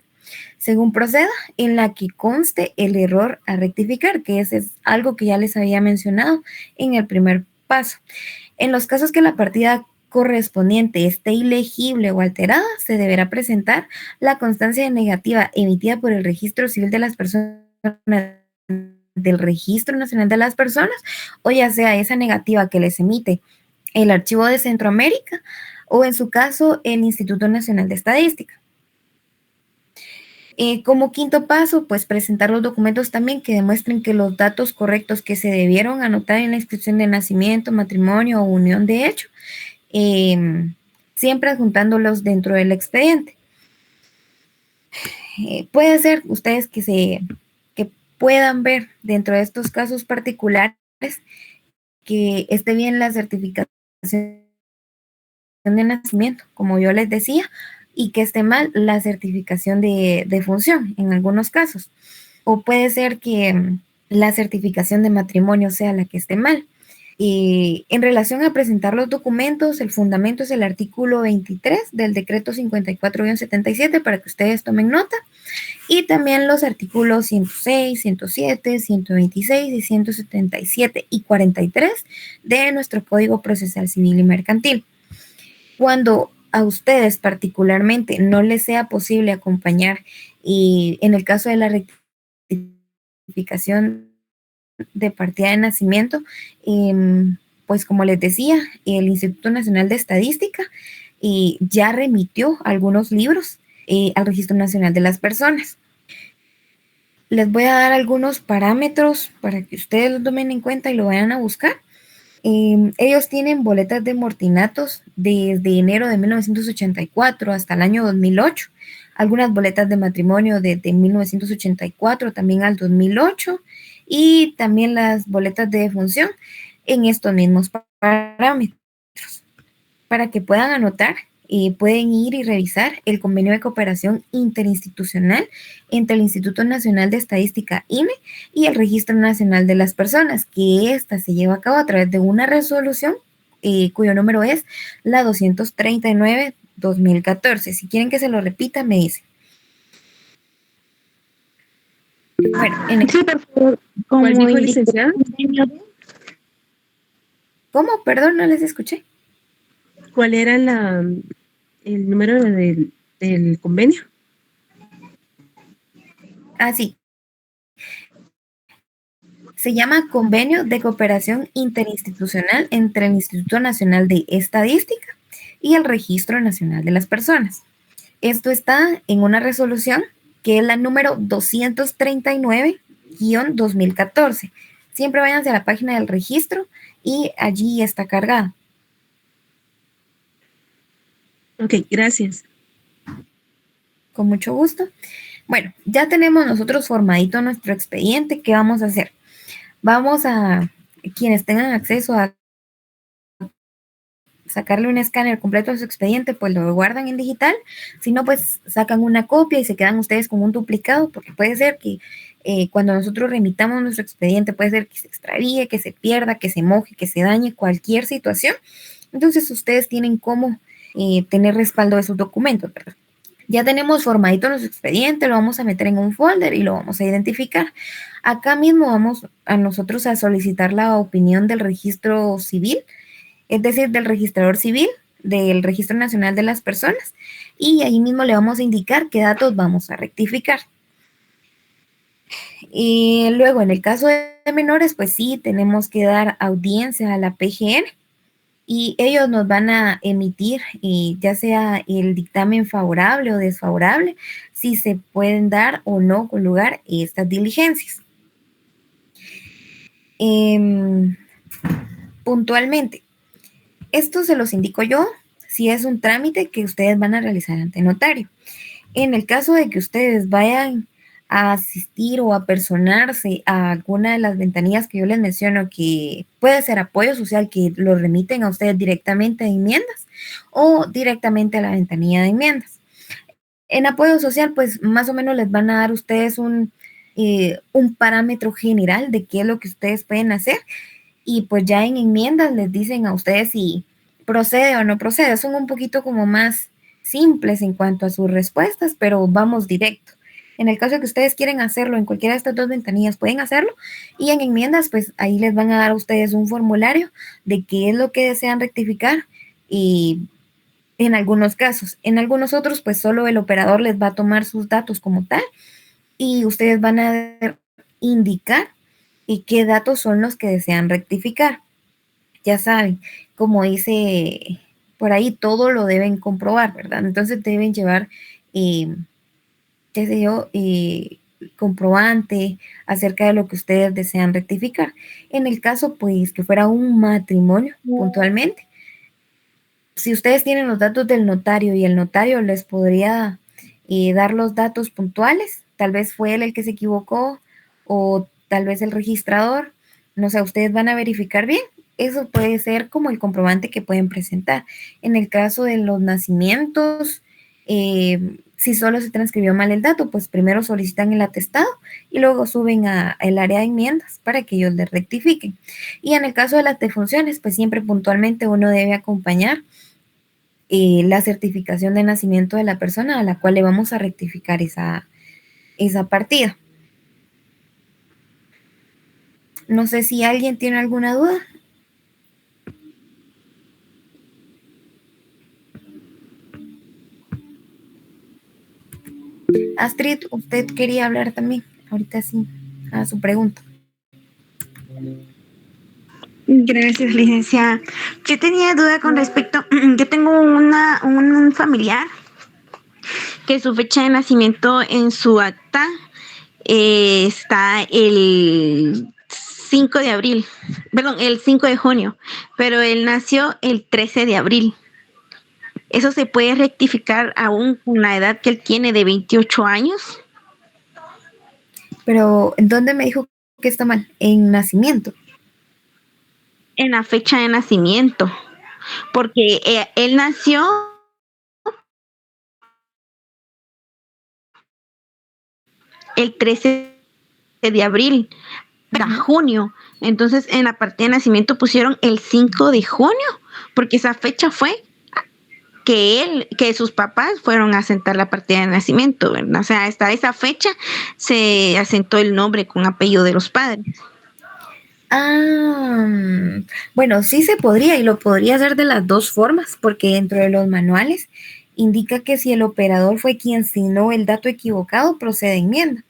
según proceda, en la que conste el error a rectificar, que ese es algo que ya les había mencionado en el primer paso. En los casos que la partida correspondiente esté ilegible o alterada, se deberá presentar la constancia negativa emitida por el Registro Civil de las Personas del Registro Nacional de las Personas, o ya sea esa negativa que les emite el Archivo de Centroamérica o en su caso el Instituto Nacional de Estadística. Como quinto paso, pues presentar los documentos también que demuestren que los datos correctos que se debieron anotar en la inscripción de nacimiento, matrimonio o unión de hecho, siempre adjuntándolos dentro del expediente. Puede ser ustedes que puedan ver dentro de estos casos particulares que esté bien la certificación de nacimiento, como yo les decía, y que esté mal la certificación de función en algunos casos. O puede ser que la certificación de matrimonio sea la que esté mal. En relación a presentar los documentos, el fundamento es el artículo 23 del decreto 54-77 para que ustedes tomen nota, y también los artículos 106, 107, 126 y 177 y 43 de nuestro Código Procesal Civil y Mercantil. Cuando a ustedes particularmente no les sea posible acompañar, y en el caso de la rectificación de partida de nacimiento, pues como les decía, el Instituto Nacional de Estadística ya remitió algunos libros al Registro Nacional de las Personas. Les voy a dar algunos parámetros para que ustedes los tomen en cuenta y lo vayan a buscar. Ellos tienen boletas de mortinatos desde enero de 1984 hasta el año 2008, algunas boletas de matrimonio desde 1984 también al 2008, y también las boletas de defunción en estos mismos parámetros. Para que puedan anotar, pueden ir y revisar el convenio de cooperación interinstitucional entre el Instituto Nacional de Estadística, INE, y el Registro Nacional de las Personas, que esta se lleva a cabo a través de una resolución cuyo número es la 239/2014. Si quieren que se lo repita, me dicen. Bueno, Sí, por favor, ¿Cuál dijo, indica licenciada? ¿Cómo? Perdón, no les escuché. ¿Cuál era el número del convenio? Ah, sí. Se llama Convenio de Cooperación Interinstitucional entre el Instituto Nacional de Estadística y el Registro Nacional de las Personas. Esto está en una resolución que es la número 239-2014. Siempre váyanse a la página del registro y allí está cargada. Ok, gracias. Con mucho gusto. Bueno, ya tenemos nosotros formadito nuestro expediente. ¿Qué vamos a hacer? Vamos a, quienes tengan acceso a sacarle un escáner completo a su expediente, pues lo guardan en digital. Si no, pues sacan una copia y se quedan ustedes con un duplicado, porque puede ser que cuando nosotros remitamos nuestro expediente, puede ser que se extravíe, que se pierda, que se moje, que se dañe, cualquier situación. Entonces ustedes tienen cómo tener respaldo de sus documentos, ¿verdad? Ya tenemos formadito nuestro expediente, lo vamos a meter en un folder y lo vamos a identificar. Acá mismo vamos a nosotros a solicitar la opinión del registro civil, es decir, del registrador civil, del Registro Nacional de las Personas, y ahí mismo le vamos a indicar qué datos vamos a rectificar. Y luego, en el caso de menores, pues sí, tenemos que dar audiencia a la PGN, y ellos nos van a emitir ya sea el dictamen favorable o desfavorable, si se pueden dar o no con lugar estas diligencias. Puntualmente, esto se los indico yo si es un trámite que ustedes van a realizar ante notario. En el caso de que ustedes vayan a asistir o a personarse a alguna de las ventanillas que yo les menciono, que puede ser apoyo social, que lo remiten a ustedes directamente de enmiendas o directamente a la ventanilla de enmiendas. En apoyo social, pues más o menos les van a dar a ustedes un parámetro general de qué es lo que ustedes pueden hacer, y pues ya en enmiendas les dicen a ustedes si procede o no procede. Son un poquito como más simples en cuanto a sus respuestas, pero vamos directo. En el caso de que ustedes quieren hacerlo en cualquiera de estas dos ventanillas, pueden hacerlo, y en enmiendas, pues ahí les van a dar a ustedes un formulario de qué es lo que desean rectificar y en algunos casos. En algunos otros, pues solo el operador les va a tomar sus datos como tal y ustedes van a indicar qué datos son los que desean rectificar. Ya saben, como dice por ahí, todo lo deben comprobar, ¿verdad? Entonces deben llevar, qué sé yo, comprobante acerca de lo que ustedes desean rectificar. En el caso, pues, que fuera un matrimonio, puntualmente, si ustedes tienen los datos del notario y el notario les podría dar los datos puntuales, tal vez fue él el que se equivocó o tal vez el registrador, no sé, ustedes van a verificar bien. Eso puede ser como el comprobante que pueden presentar. En el caso de los nacimientos, si solo se transcribió mal el dato, pues primero solicitan el atestado y luego suben al área de enmiendas para que ellos les rectifiquen. Y en el caso de las defunciones, pues siempre puntualmente uno debe acompañar la certificación de nacimiento de la persona a la cual le vamos a rectificar esa partida. No sé si alguien tiene alguna duda. Astrid, usted quería hablar también, ahorita sí, a su pregunta. Gracias, licenciada. Yo tenía duda con respecto, yo tengo un familiar que su fecha de nacimiento en su acta está el 5 de abril, perdón, el 5 de junio, pero él nació el 13 de abril. ¿Eso se puede rectificar aún con la edad que él tiene de 28 años? Pero, ¿en dónde me dijo que está mal? En nacimiento. En la fecha de nacimiento, porque él nació el 13 de abril para junio, entonces en la partida de nacimiento pusieron el 5 de junio, porque esa fecha fue que sus papás fueron a asentar la partida de nacimiento, ¿verdad? O sea, hasta esa fecha se asentó el nombre con apellido de los padres. Bueno, sí se podría y lo podría hacer de las dos formas, porque dentro de los manuales indica que si el operador fue quien asignó el dato equivocado, procede enmienda.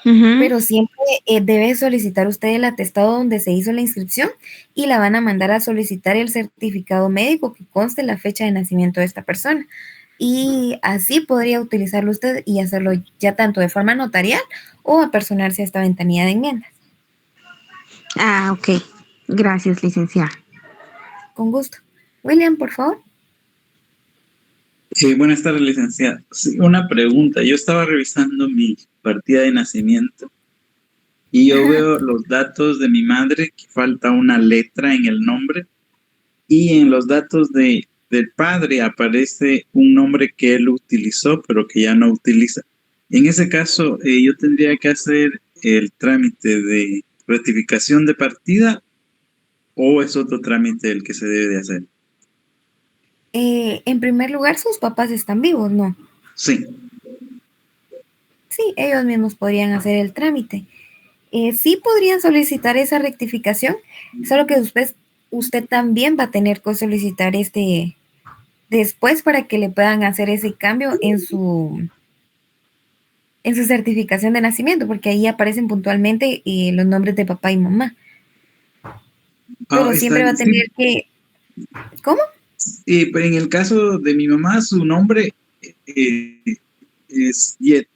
Pero siempre debe solicitar usted el atestado donde se hizo la inscripción y la van a mandar a solicitar el certificado médico que conste la fecha de nacimiento de esta persona. Y así podría utilizarlo usted y hacerlo ya tanto de forma notarial o apersonarse a esta ventanilla de enmiendas. Ok. Gracias, licenciada. Con gusto. William, por favor. Buenas tardes, licenciada. Sí, una pregunta. Yo estaba revisando mi partida de nacimiento y yo veo los datos de mi madre, que falta una letra en el nombre, y en los datos del padre aparece un nombre que él utilizó, pero que ya no utiliza. En ese caso, yo tendría que hacer el trámite de rectificación de partida, ¿o es otro trámite el que se debe de hacer? En primer lugar, sus papás están vivos, ¿no? Sí. Sí, ellos mismos podrían hacer el trámite. Sí podrían solicitar esa rectificación, solo que usted también va a tener que solicitar después para que le puedan hacer ese cambio en su certificación de nacimiento, porque ahí aparecen puntualmente los nombres de papá y mamá. Pero siempre va a tener que... ¿Cómo? En el caso de mi mamá, su nombre es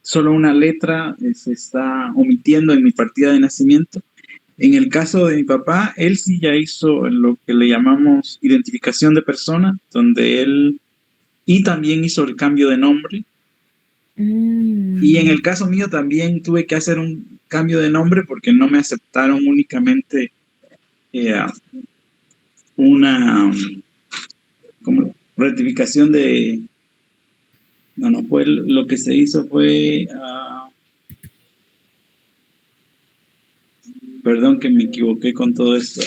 solo una letra, se está omitiendo en mi partida de nacimiento. En el caso de mi papá, él sí ya hizo lo que le llamamos identificación de persona, donde él y también hizo el cambio de nombre. Y en el caso mío también tuve que hacer un cambio de nombre porque no me aceptaron únicamente una como rectificación de... No fue lo que se hizo fue... perdón que me equivoqué con todo esto.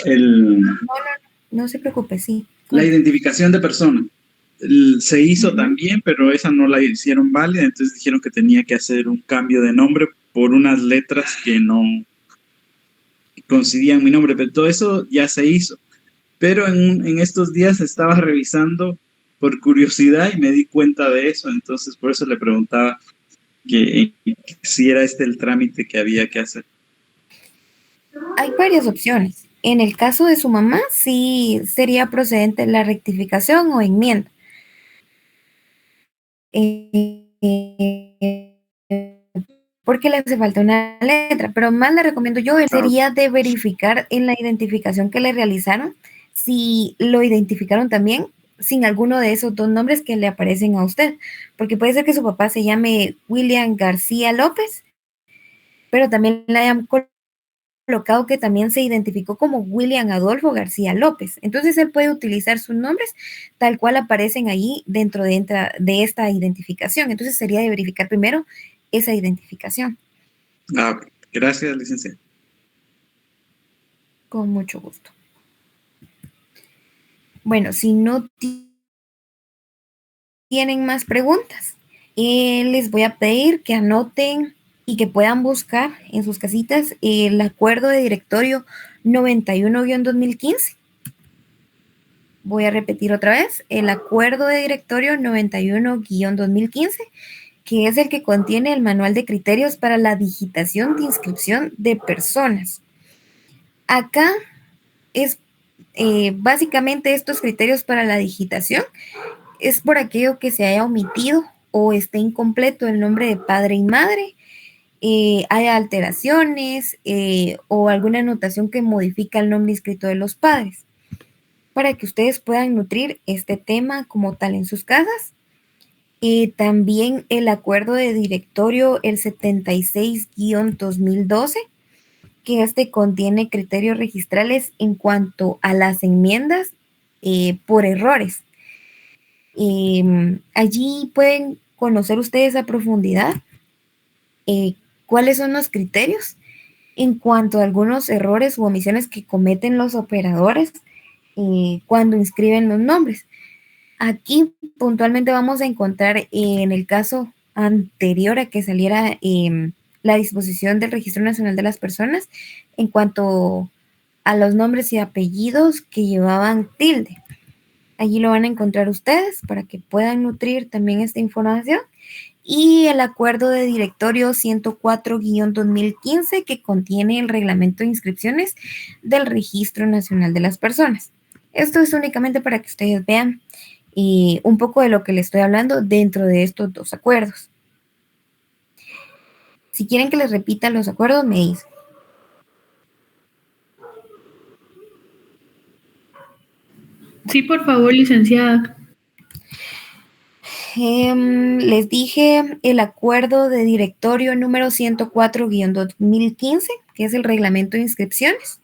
No se preocupe, sí. La identificación de persona. Se hizo también, pero esa no la hicieron válida, entonces dijeron que tenía que hacer un cambio de nombre por unas letras que no coincidían mi nombre, pero todo eso ya se hizo. pero en estos días estaba revisando por curiosidad y me di cuenta de eso, entonces por eso le preguntaba que si era este el trámite que había que hacer. Hay varias opciones. En el caso de su mamá, sí sería procedente la rectificación o enmienda. Porque le hace falta una letra, pero más le recomiendo yo sería de verificar en la identificación que le realizaron si lo identificaron también sin alguno de esos dos nombres que le aparecen a usted, porque puede ser que su papá se llame William García López, pero también le hayan colocado que también se identificó como William Adolfo García López. Entonces él puede utilizar sus nombres tal cual aparecen ahí dentro de esta identificación. Entonces sería de verificar primero esa identificación. Gracias, licenciada. Con mucho gusto. Bueno, si no tienen más preguntas, les voy a pedir que anoten y que puedan buscar en sus casitas el acuerdo de directorio 91-2015. Voy a repetir otra vez, el acuerdo de directorio 91-2015, que es el que contiene el manual de criterios para la digitación de inscripción de personas. Acá es básicamente estos criterios para la digitación es por aquello que se haya omitido o esté incompleto el nombre de padre y madre, haya alteraciones o alguna anotación que modifica el nombre inscrito de los padres, para que ustedes puedan nutrir este tema como tal en sus casas. También el acuerdo de directorio, el 76-2012, que este contiene criterios registrales en cuanto a las enmiendas por errores. Allí pueden conocer ustedes a profundidad cuáles son los criterios en cuanto a algunos errores u omisiones que cometen los operadores cuando inscriben los nombres. Aquí puntualmente vamos a encontrar en el caso anterior a que saliera la disposición del Registro Nacional de las Personas en cuanto a los nombres y apellidos que llevaban tilde. Allí lo van a encontrar ustedes para que puedan nutrir también esta información. Y el acuerdo de directorio 104-2015 que contiene el reglamento de inscripciones del Registro Nacional de las Personas. Esto es únicamente para que ustedes vean un poco de lo que les estoy hablando dentro de estos dos acuerdos. Si quieren que les repita los acuerdos, me dicen. Sí, por favor, licenciada. Les dije el acuerdo de directorio número 104-2015, que es el reglamento de inscripciones.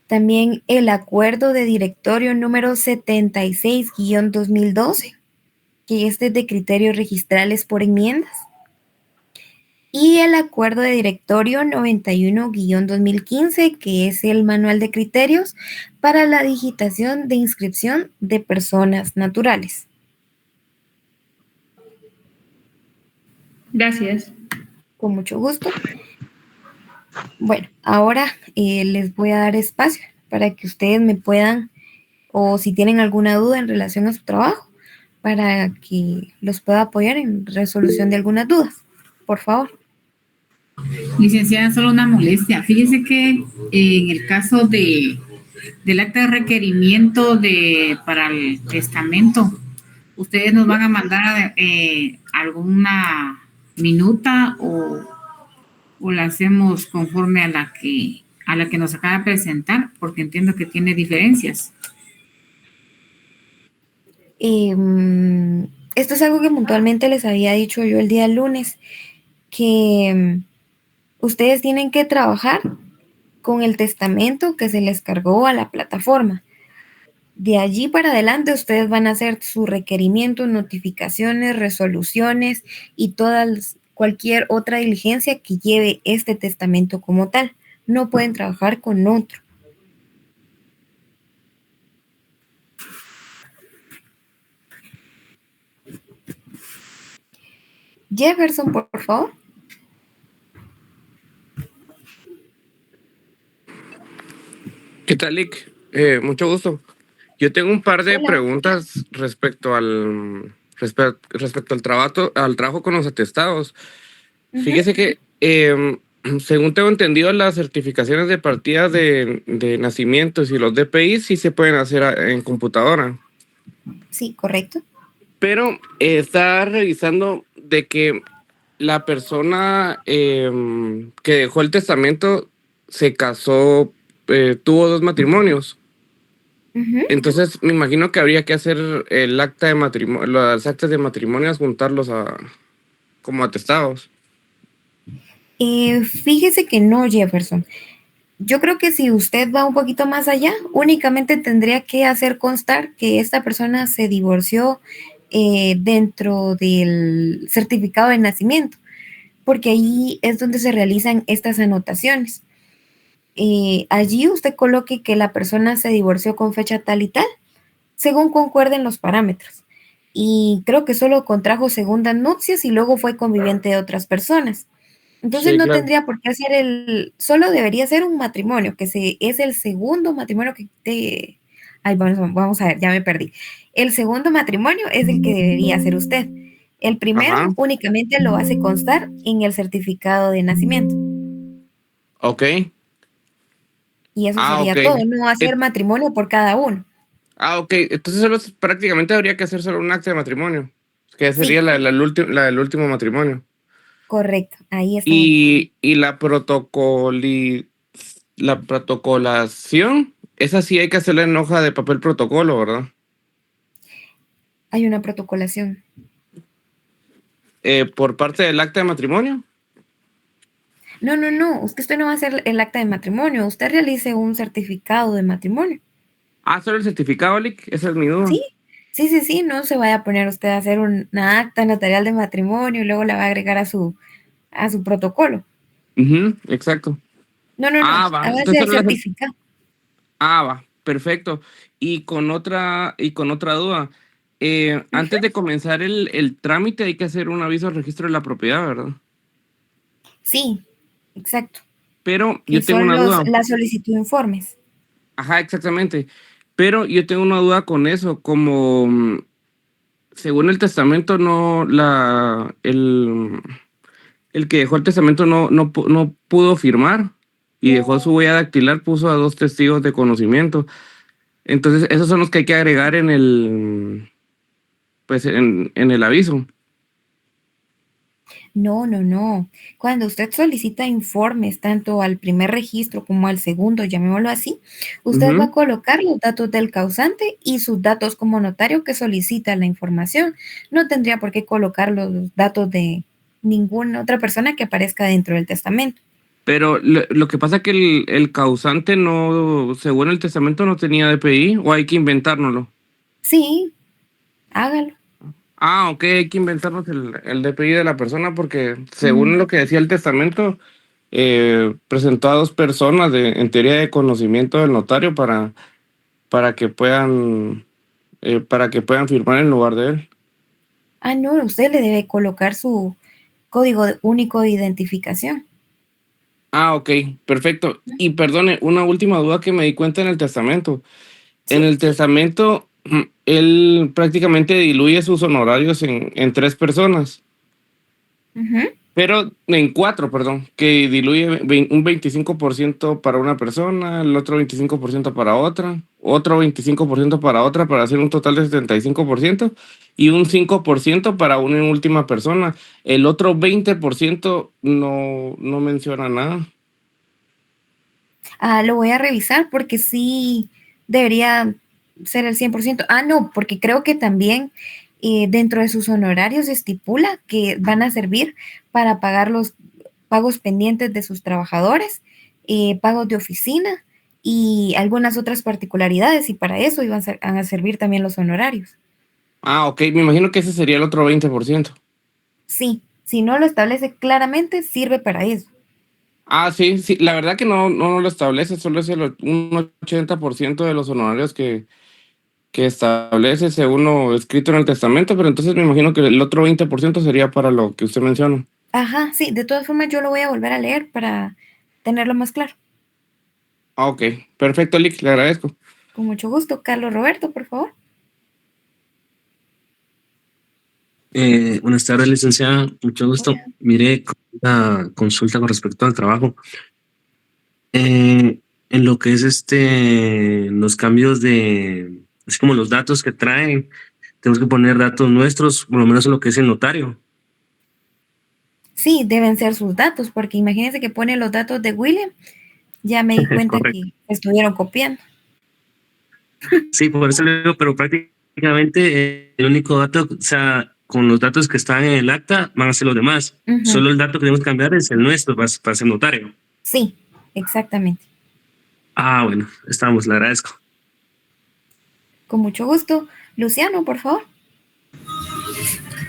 También el acuerdo de directorio número 76-2012, que este es de criterios registrales por enmiendas. Y el acuerdo de directorio 91-2015, que es el manual de criterios para la digitación de inscripción de personas naturales. Gracias. Con mucho gusto. Bueno, ahora les voy a dar espacio para que ustedes me puedan, o si tienen alguna duda en relación a su trabajo, para que los pueda apoyar en resolución de algunas dudas. Por favor. Licenciada, solo una molestia. Fíjese que en el caso del acta de requerimiento para el testamento, ustedes nos van a mandar alguna minuta o la hacemos conforme a la que nos acaba de presentar, porque entiendo que tiene diferencias. Esto es algo que puntualmente les había dicho yo el día lunes, que ustedes tienen que trabajar con el testamento que se les cargó a la plataforma. De allí para adelante ustedes van a hacer sus requerimientos, notificaciones, resoluciones y cualquier otra diligencia que lleve este testamento como tal. No pueden trabajar con otro. Jefferson, por favor. ¿Qué tal, Lick? Mucho gusto. Yo tengo un par de Hola. preguntas respecto al trabajo con los atestados. Ujú. Fíjese que, según tengo entendido, las certificaciones de partida de nacimientos y los DPI sí se pueden hacer en computadora. Sí, correcto. Pero está revisando de que la persona que dejó el testamento se casó, tuvo 2 matrimonios. Ujú. Entonces me imagino que habría que hacer el acta de matrimonio, las actas de matrimonio, juntarlos como atestados. Fíjese que no, Jefferson. Yo creo que si usted va un poquito más allá, únicamente tendría que hacer constar que esta persona se divorció dentro del certificado de nacimiento, porque ahí es donde se realizan estas anotaciones. Allí usted coloque que la persona se divorció con fecha tal y tal, según concuerden los parámetros. Y creo que solo contrajo segundas nupcias y luego fue conviviente de otras personas. Entonces Sí, no claro. tendría por qué hacer solo debería ser un matrimonio, es el segundo matrimonio ay, vamos a ver, ya me perdí. El segundo matrimonio es el que debería hacer usted. El Ajá. primero únicamente lo hace constar en el certificado de nacimiento. Ok. Y eso Ah, sería ok. todo, no hacer Et- matrimonio por cada uno. ok. Entonces prácticamente habría que hacer solo un acta de matrimonio, que sería Sí, la del último matrimonio. correcto, ahí está bien. Y la protocolación, esa sí hay que hacerla en hoja de papel protocolo, ¿verdad? Hay una protocolación. Por parte del acta de matrimonio. No, no, no, usted no va a hacer el acta de matrimonio, usted realice un certificado de matrimonio. Ah, solo el certificado, Lick, esa es mi duda. Sí, sí, sí, sí, no se vaya a poner usted a hacer una acta notarial de matrimonio y luego la va a agregar a su protocolo. Ujú, exacto. No, no, no, Ah, va. hágase Entonces el solo certificado. va, perfecto. Y con otra duda. Ujú. Antes de comenzar el trámite hay que hacer un aviso al registro de la propiedad, ¿verdad? Sí, exacto, Pero que yo tengo son una duda. la solicitud de informes. Ajá, exactamente. Pero yo tengo una duda con eso, como según el testamento, no, el que dejó el testamento no pudo firmar y dejó su huella dactilar, puso a 2 testigos de conocimiento. Entonces, esos son los que hay que agregar en el aviso. No, no, no. Cuando usted solicita informes tanto al primer registro como al segundo, llamémoslo así, usted va a Ujú. colocar los datos del causante y sus datos como notario que solicita la información. No tendría por qué colocar los datos de ninguna otra persona que aparezca dentro del testamento. Pero lo que pasa es que el causante no, según el testamento, no tenía DPI o hay que inventárnoslo. Sí, hágalo. Ah, ok, hay que inventarnos el DPI de la persona porque según Mm. lo que decía el testamento, presentó a 2 personas en teoría de conocimiento del notario para que puedan firmar en lugar de él. Ah, no, usted le debe colocar su único de identificación. Ah, ok, perfecto. Y perdone, una última duda que me di cuenta en el testamento. En Sí. el testamento, él prácticamente diluye sus honorarios en 3 personas. Ujú. Pero en 4, perdón, que diluye un 25% para una persona, el otro 25% para otra, otro 25% para otra, para hacer un total de 75%, y un 5% para una última persona. El otro 20% no menciona nada. Ah, lo voy a revisar porque sí debería ser el 100%. Ah, no, porque creo que también dentro de sus honorarios estipula que van a servir para pagar los pagos pendientes de sus trabajadores, pagos de oficina y algunas otras particularidades y para eso van a servir también los honorarios. Ah, ok, me imagino que ese sería el otro 20%. Sí, si no lo establece claramente, sirve para eso. Ah, sí, sí, la verdad que no lo establece, solo es un 80% de los honorarios que establece según lo escrito en el testamento, pero entonces me imagino que el otro 20% sería para lo que usted menciona. Ajá, sí, de todas formas yo lo voy a volver a leer para tenerlo más claro. Ah, ok, perfecto, Lick, le agradezco. Con mucho gusto. Carlos Roberto, por favor. Buenas tardes, licenciada. Mucho gusto. Hola. Mire, una consulta con respecto al trabajo. En lo que es los cambios de, así como los datos que traen, tenemos que poner datos nuestros, por lo menos en lo que es el notario. Sí, deben ser sus datos, porque imagínense que pone los datos de William. Ya me di cuenta Correcto. que estuvieron copiando. Sí, por eso le digo, pero prácticamente el único dato, o sea, con los datos que están en el acta van a ser los demás. Ujú. Solo el dato que tenemos que cambiar es el nuestro para ser notario. Sí, exactamente. Ah, bueno, estamos, le agradezco. Con mucho gusto. Luciano, por favor.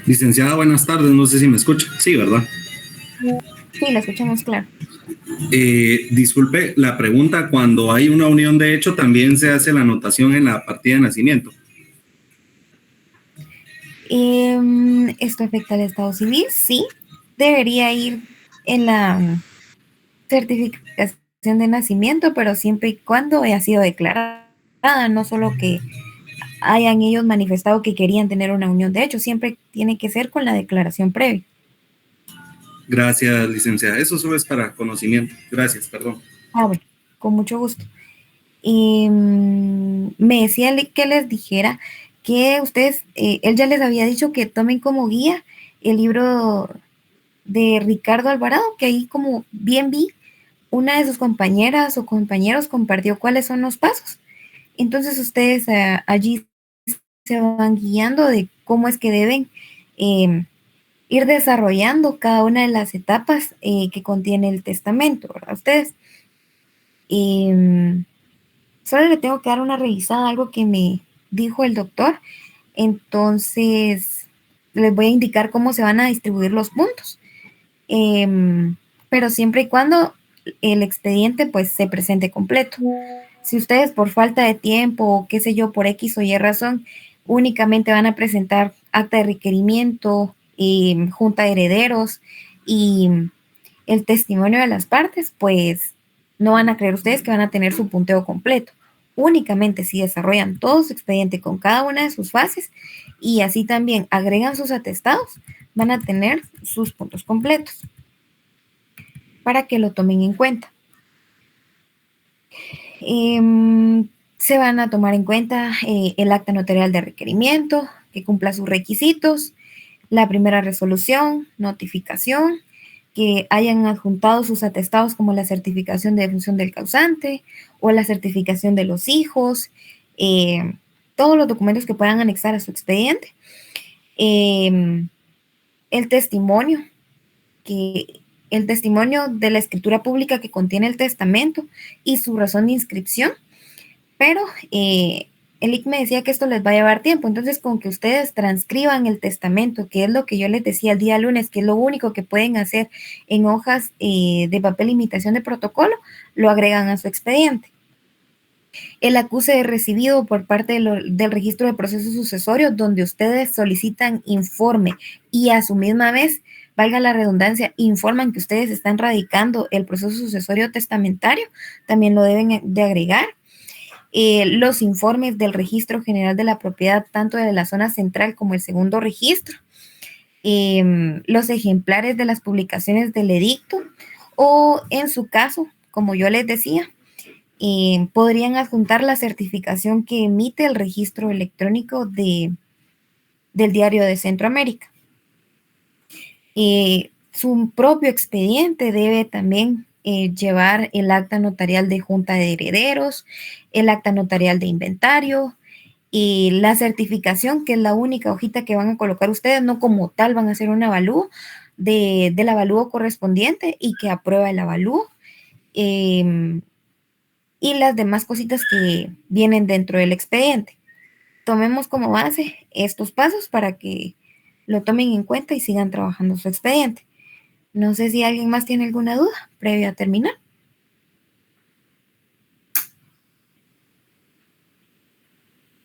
Licenciada, buenas tardes. No sé si me escucha. Sí, ¿verdad? Sí, la escuchamos claro. Disculpe la pregunta. Cuando hay una unión de hecho, ¿también se hace la anotación en la partida de nacimiento? ¿Esto afecta al estado civil? Sí. Debería ir en la certificación de nacimiento, pero siempre y cuando haya sido declarada, no solo que hayan ellos manifestado que querían tener una unión de hecho, siempre tiene que ser con la declaración previa. Gracias, licenciada. Eso solo es para conocimiento. Gracias, perdón. Ah, bueno, con mucho gusto. Me decía que les dijera que ustedes, él ya les había dicho que tomen como guía el libro de Ricardo Alvarado, que ahí como bien vi, una de sus compañeras o compañeros compartió cuáles son los pasos. Entonces ustedes allí se van guiando de cómo es que deben ir desarrollando cada una de las etapas que contiene el testamento, ¿verdad? Ustedes. Solo le tengo que dar una revisada, algo que me dijo el doctor. Entonces, les voy a indicar cómo se van a distribuir los puntos. Pero siempre y cuando el expediente pues se presente completo. Si ustedes por falta de tiempo o qué sé yo, por X o Y razón, únicamente van a presentar acta de requerimiento, junta de herederos y el testimonio de las partes, pues no van a creer ustedes que van a tener su punteo completo. Únicamente si desarrollan todo su expediente con cada una de sus fases y así también agregan sus atestados, van a tener sus puntos completos para que lo tomen en cuenta. Se van a tomar en cuenta el acta notarial de requerimiento, que cumpla sus requisitos, la primera resolución, notificación, que hayan adjuntado sus atestados como la certificación de defunción del causante o la certificación de los hijos, todos los documentos que puedan anexar a su expediente, el testimonio de la escritura pública que contiene el testamento y su razón de inscripción, pero el IC me decía que esto les va a llevar tiempo, entonces con que ustedes transcriban el testamento, que es lo que yo les decía el día lunes, que es lo único que pueden hacer en hojas de papel imitación de protocolo, lo agregan a su expediente. El acuse de recibido por parte del registro de procesos sucesorios, donde ustedes solicitan informe y a su misma vez, valga la redundancia, informan que ustedes están radicando el proceso sucesorio testamentario, también lo deben de agregar. Los informes del registro general de la propiedad, tanto de la zona central como el segundo registro, los ejemplares de las publicaciones del edicto o en su caso, como yo les decía, podrían adjuntar la certificación que emite el registro electrónico del Diario de Centroamérica. Su propio expediente debe también llevar el acta notarial de junta de herederos, el acta notarial de inventario y la certificación, que es la única hojita que van a colocar ustedes, no como tal van a hacer un avalúo del avalúo correspondiente y que aprueba el avalúo, y las demás cositas que vienen dentro del expediente. Tomemos como base estos pasos para que lo tomen en cuenta y sigan trabajando su expediente. No sé si alguien más tiene alguna duda previo a terminar.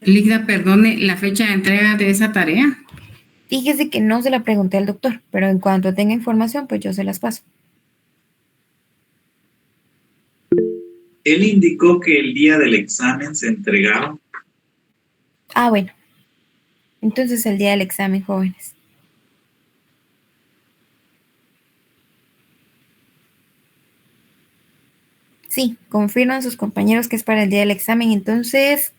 Ligda, perdone, la fecha de entrega de esa tarea. Fíjese que no se la pregunté al doctor, pero en cuanto tenga información, pues yo se las paso. Él indicó que el día del examen se entregaba. Ah, bueno. Entonces el día del examen, jóvenes. Sí, confirman sus compañeros que es para el día del examen. Entonces,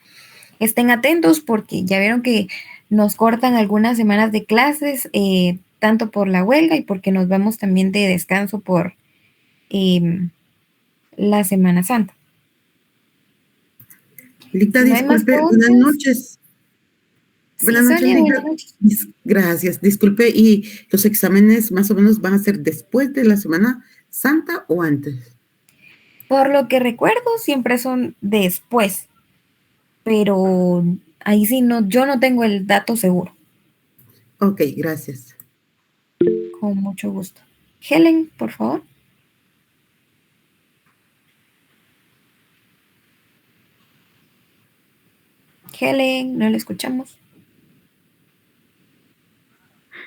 estén atentos porque ya vieron que nos cortan algunas semanas de clases, tanto por la huelga y porque nos vamos también de descanso por la Semana Santa. Lita, ¿No hay más disculpe, preguntas? buenas noches. Sí, Buenas noches, Sonia, Lita. buenas noches. Gracias, disculpe, ¿y los exámenes más o menos van a ser después de la Semana Santa o antes? Por lo que recuerdo, siempre son después, pero ahí sí no, yo no tengo el dato seguro. Ok, gracias. Con mucho gusto. Helen, por favor. Helen, no la escuchamos.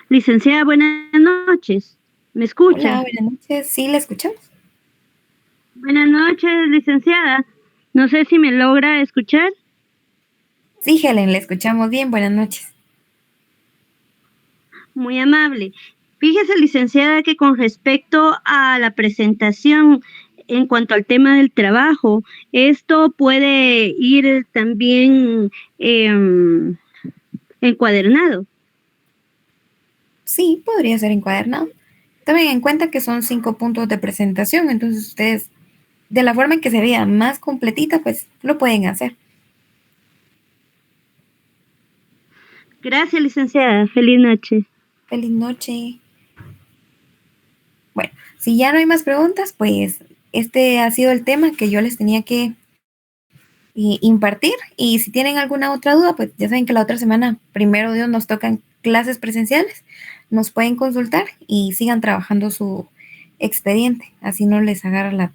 Licenciada, buenas noches. ¿Me escucha? Hola, buenas noches. Sí, la escuchamos. Buenas noches, licenciada. No sé si me logra escuchar. Sí, Helen, la escuchamos bien. Buenas noches. Muy amable. Fíjese, licenciada, que con respecto a la presentación en cuanto al tema del trabajo, esto puede ir también encuadernado. Sí, podría ser encuadernado. Tomen en cuenta que son 5 puntos de presentación, entonces ustedes, de la forma en que se vea más completita, pues lo pueden hacer. Gracias, licenciada. Feliz noche. Feliz noche. Bueno, si ya no hay más preguntas, pues este ha sido el tema que yo les tenía que impartir. Y si tienen alguna otra duda, pues ya saben que la otra semana, primero Dios, nos tocan clases presenciales. Nos pueden consultar y sigan trabajando su expediente. Así no les agarra la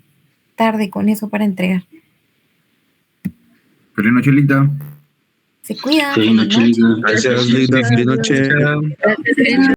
tarde con eso para entregar. Feliz noche, Lita. Se cuidan. Feliz noche, Lita. Gracias, Lita. Feliz noche. Gracias.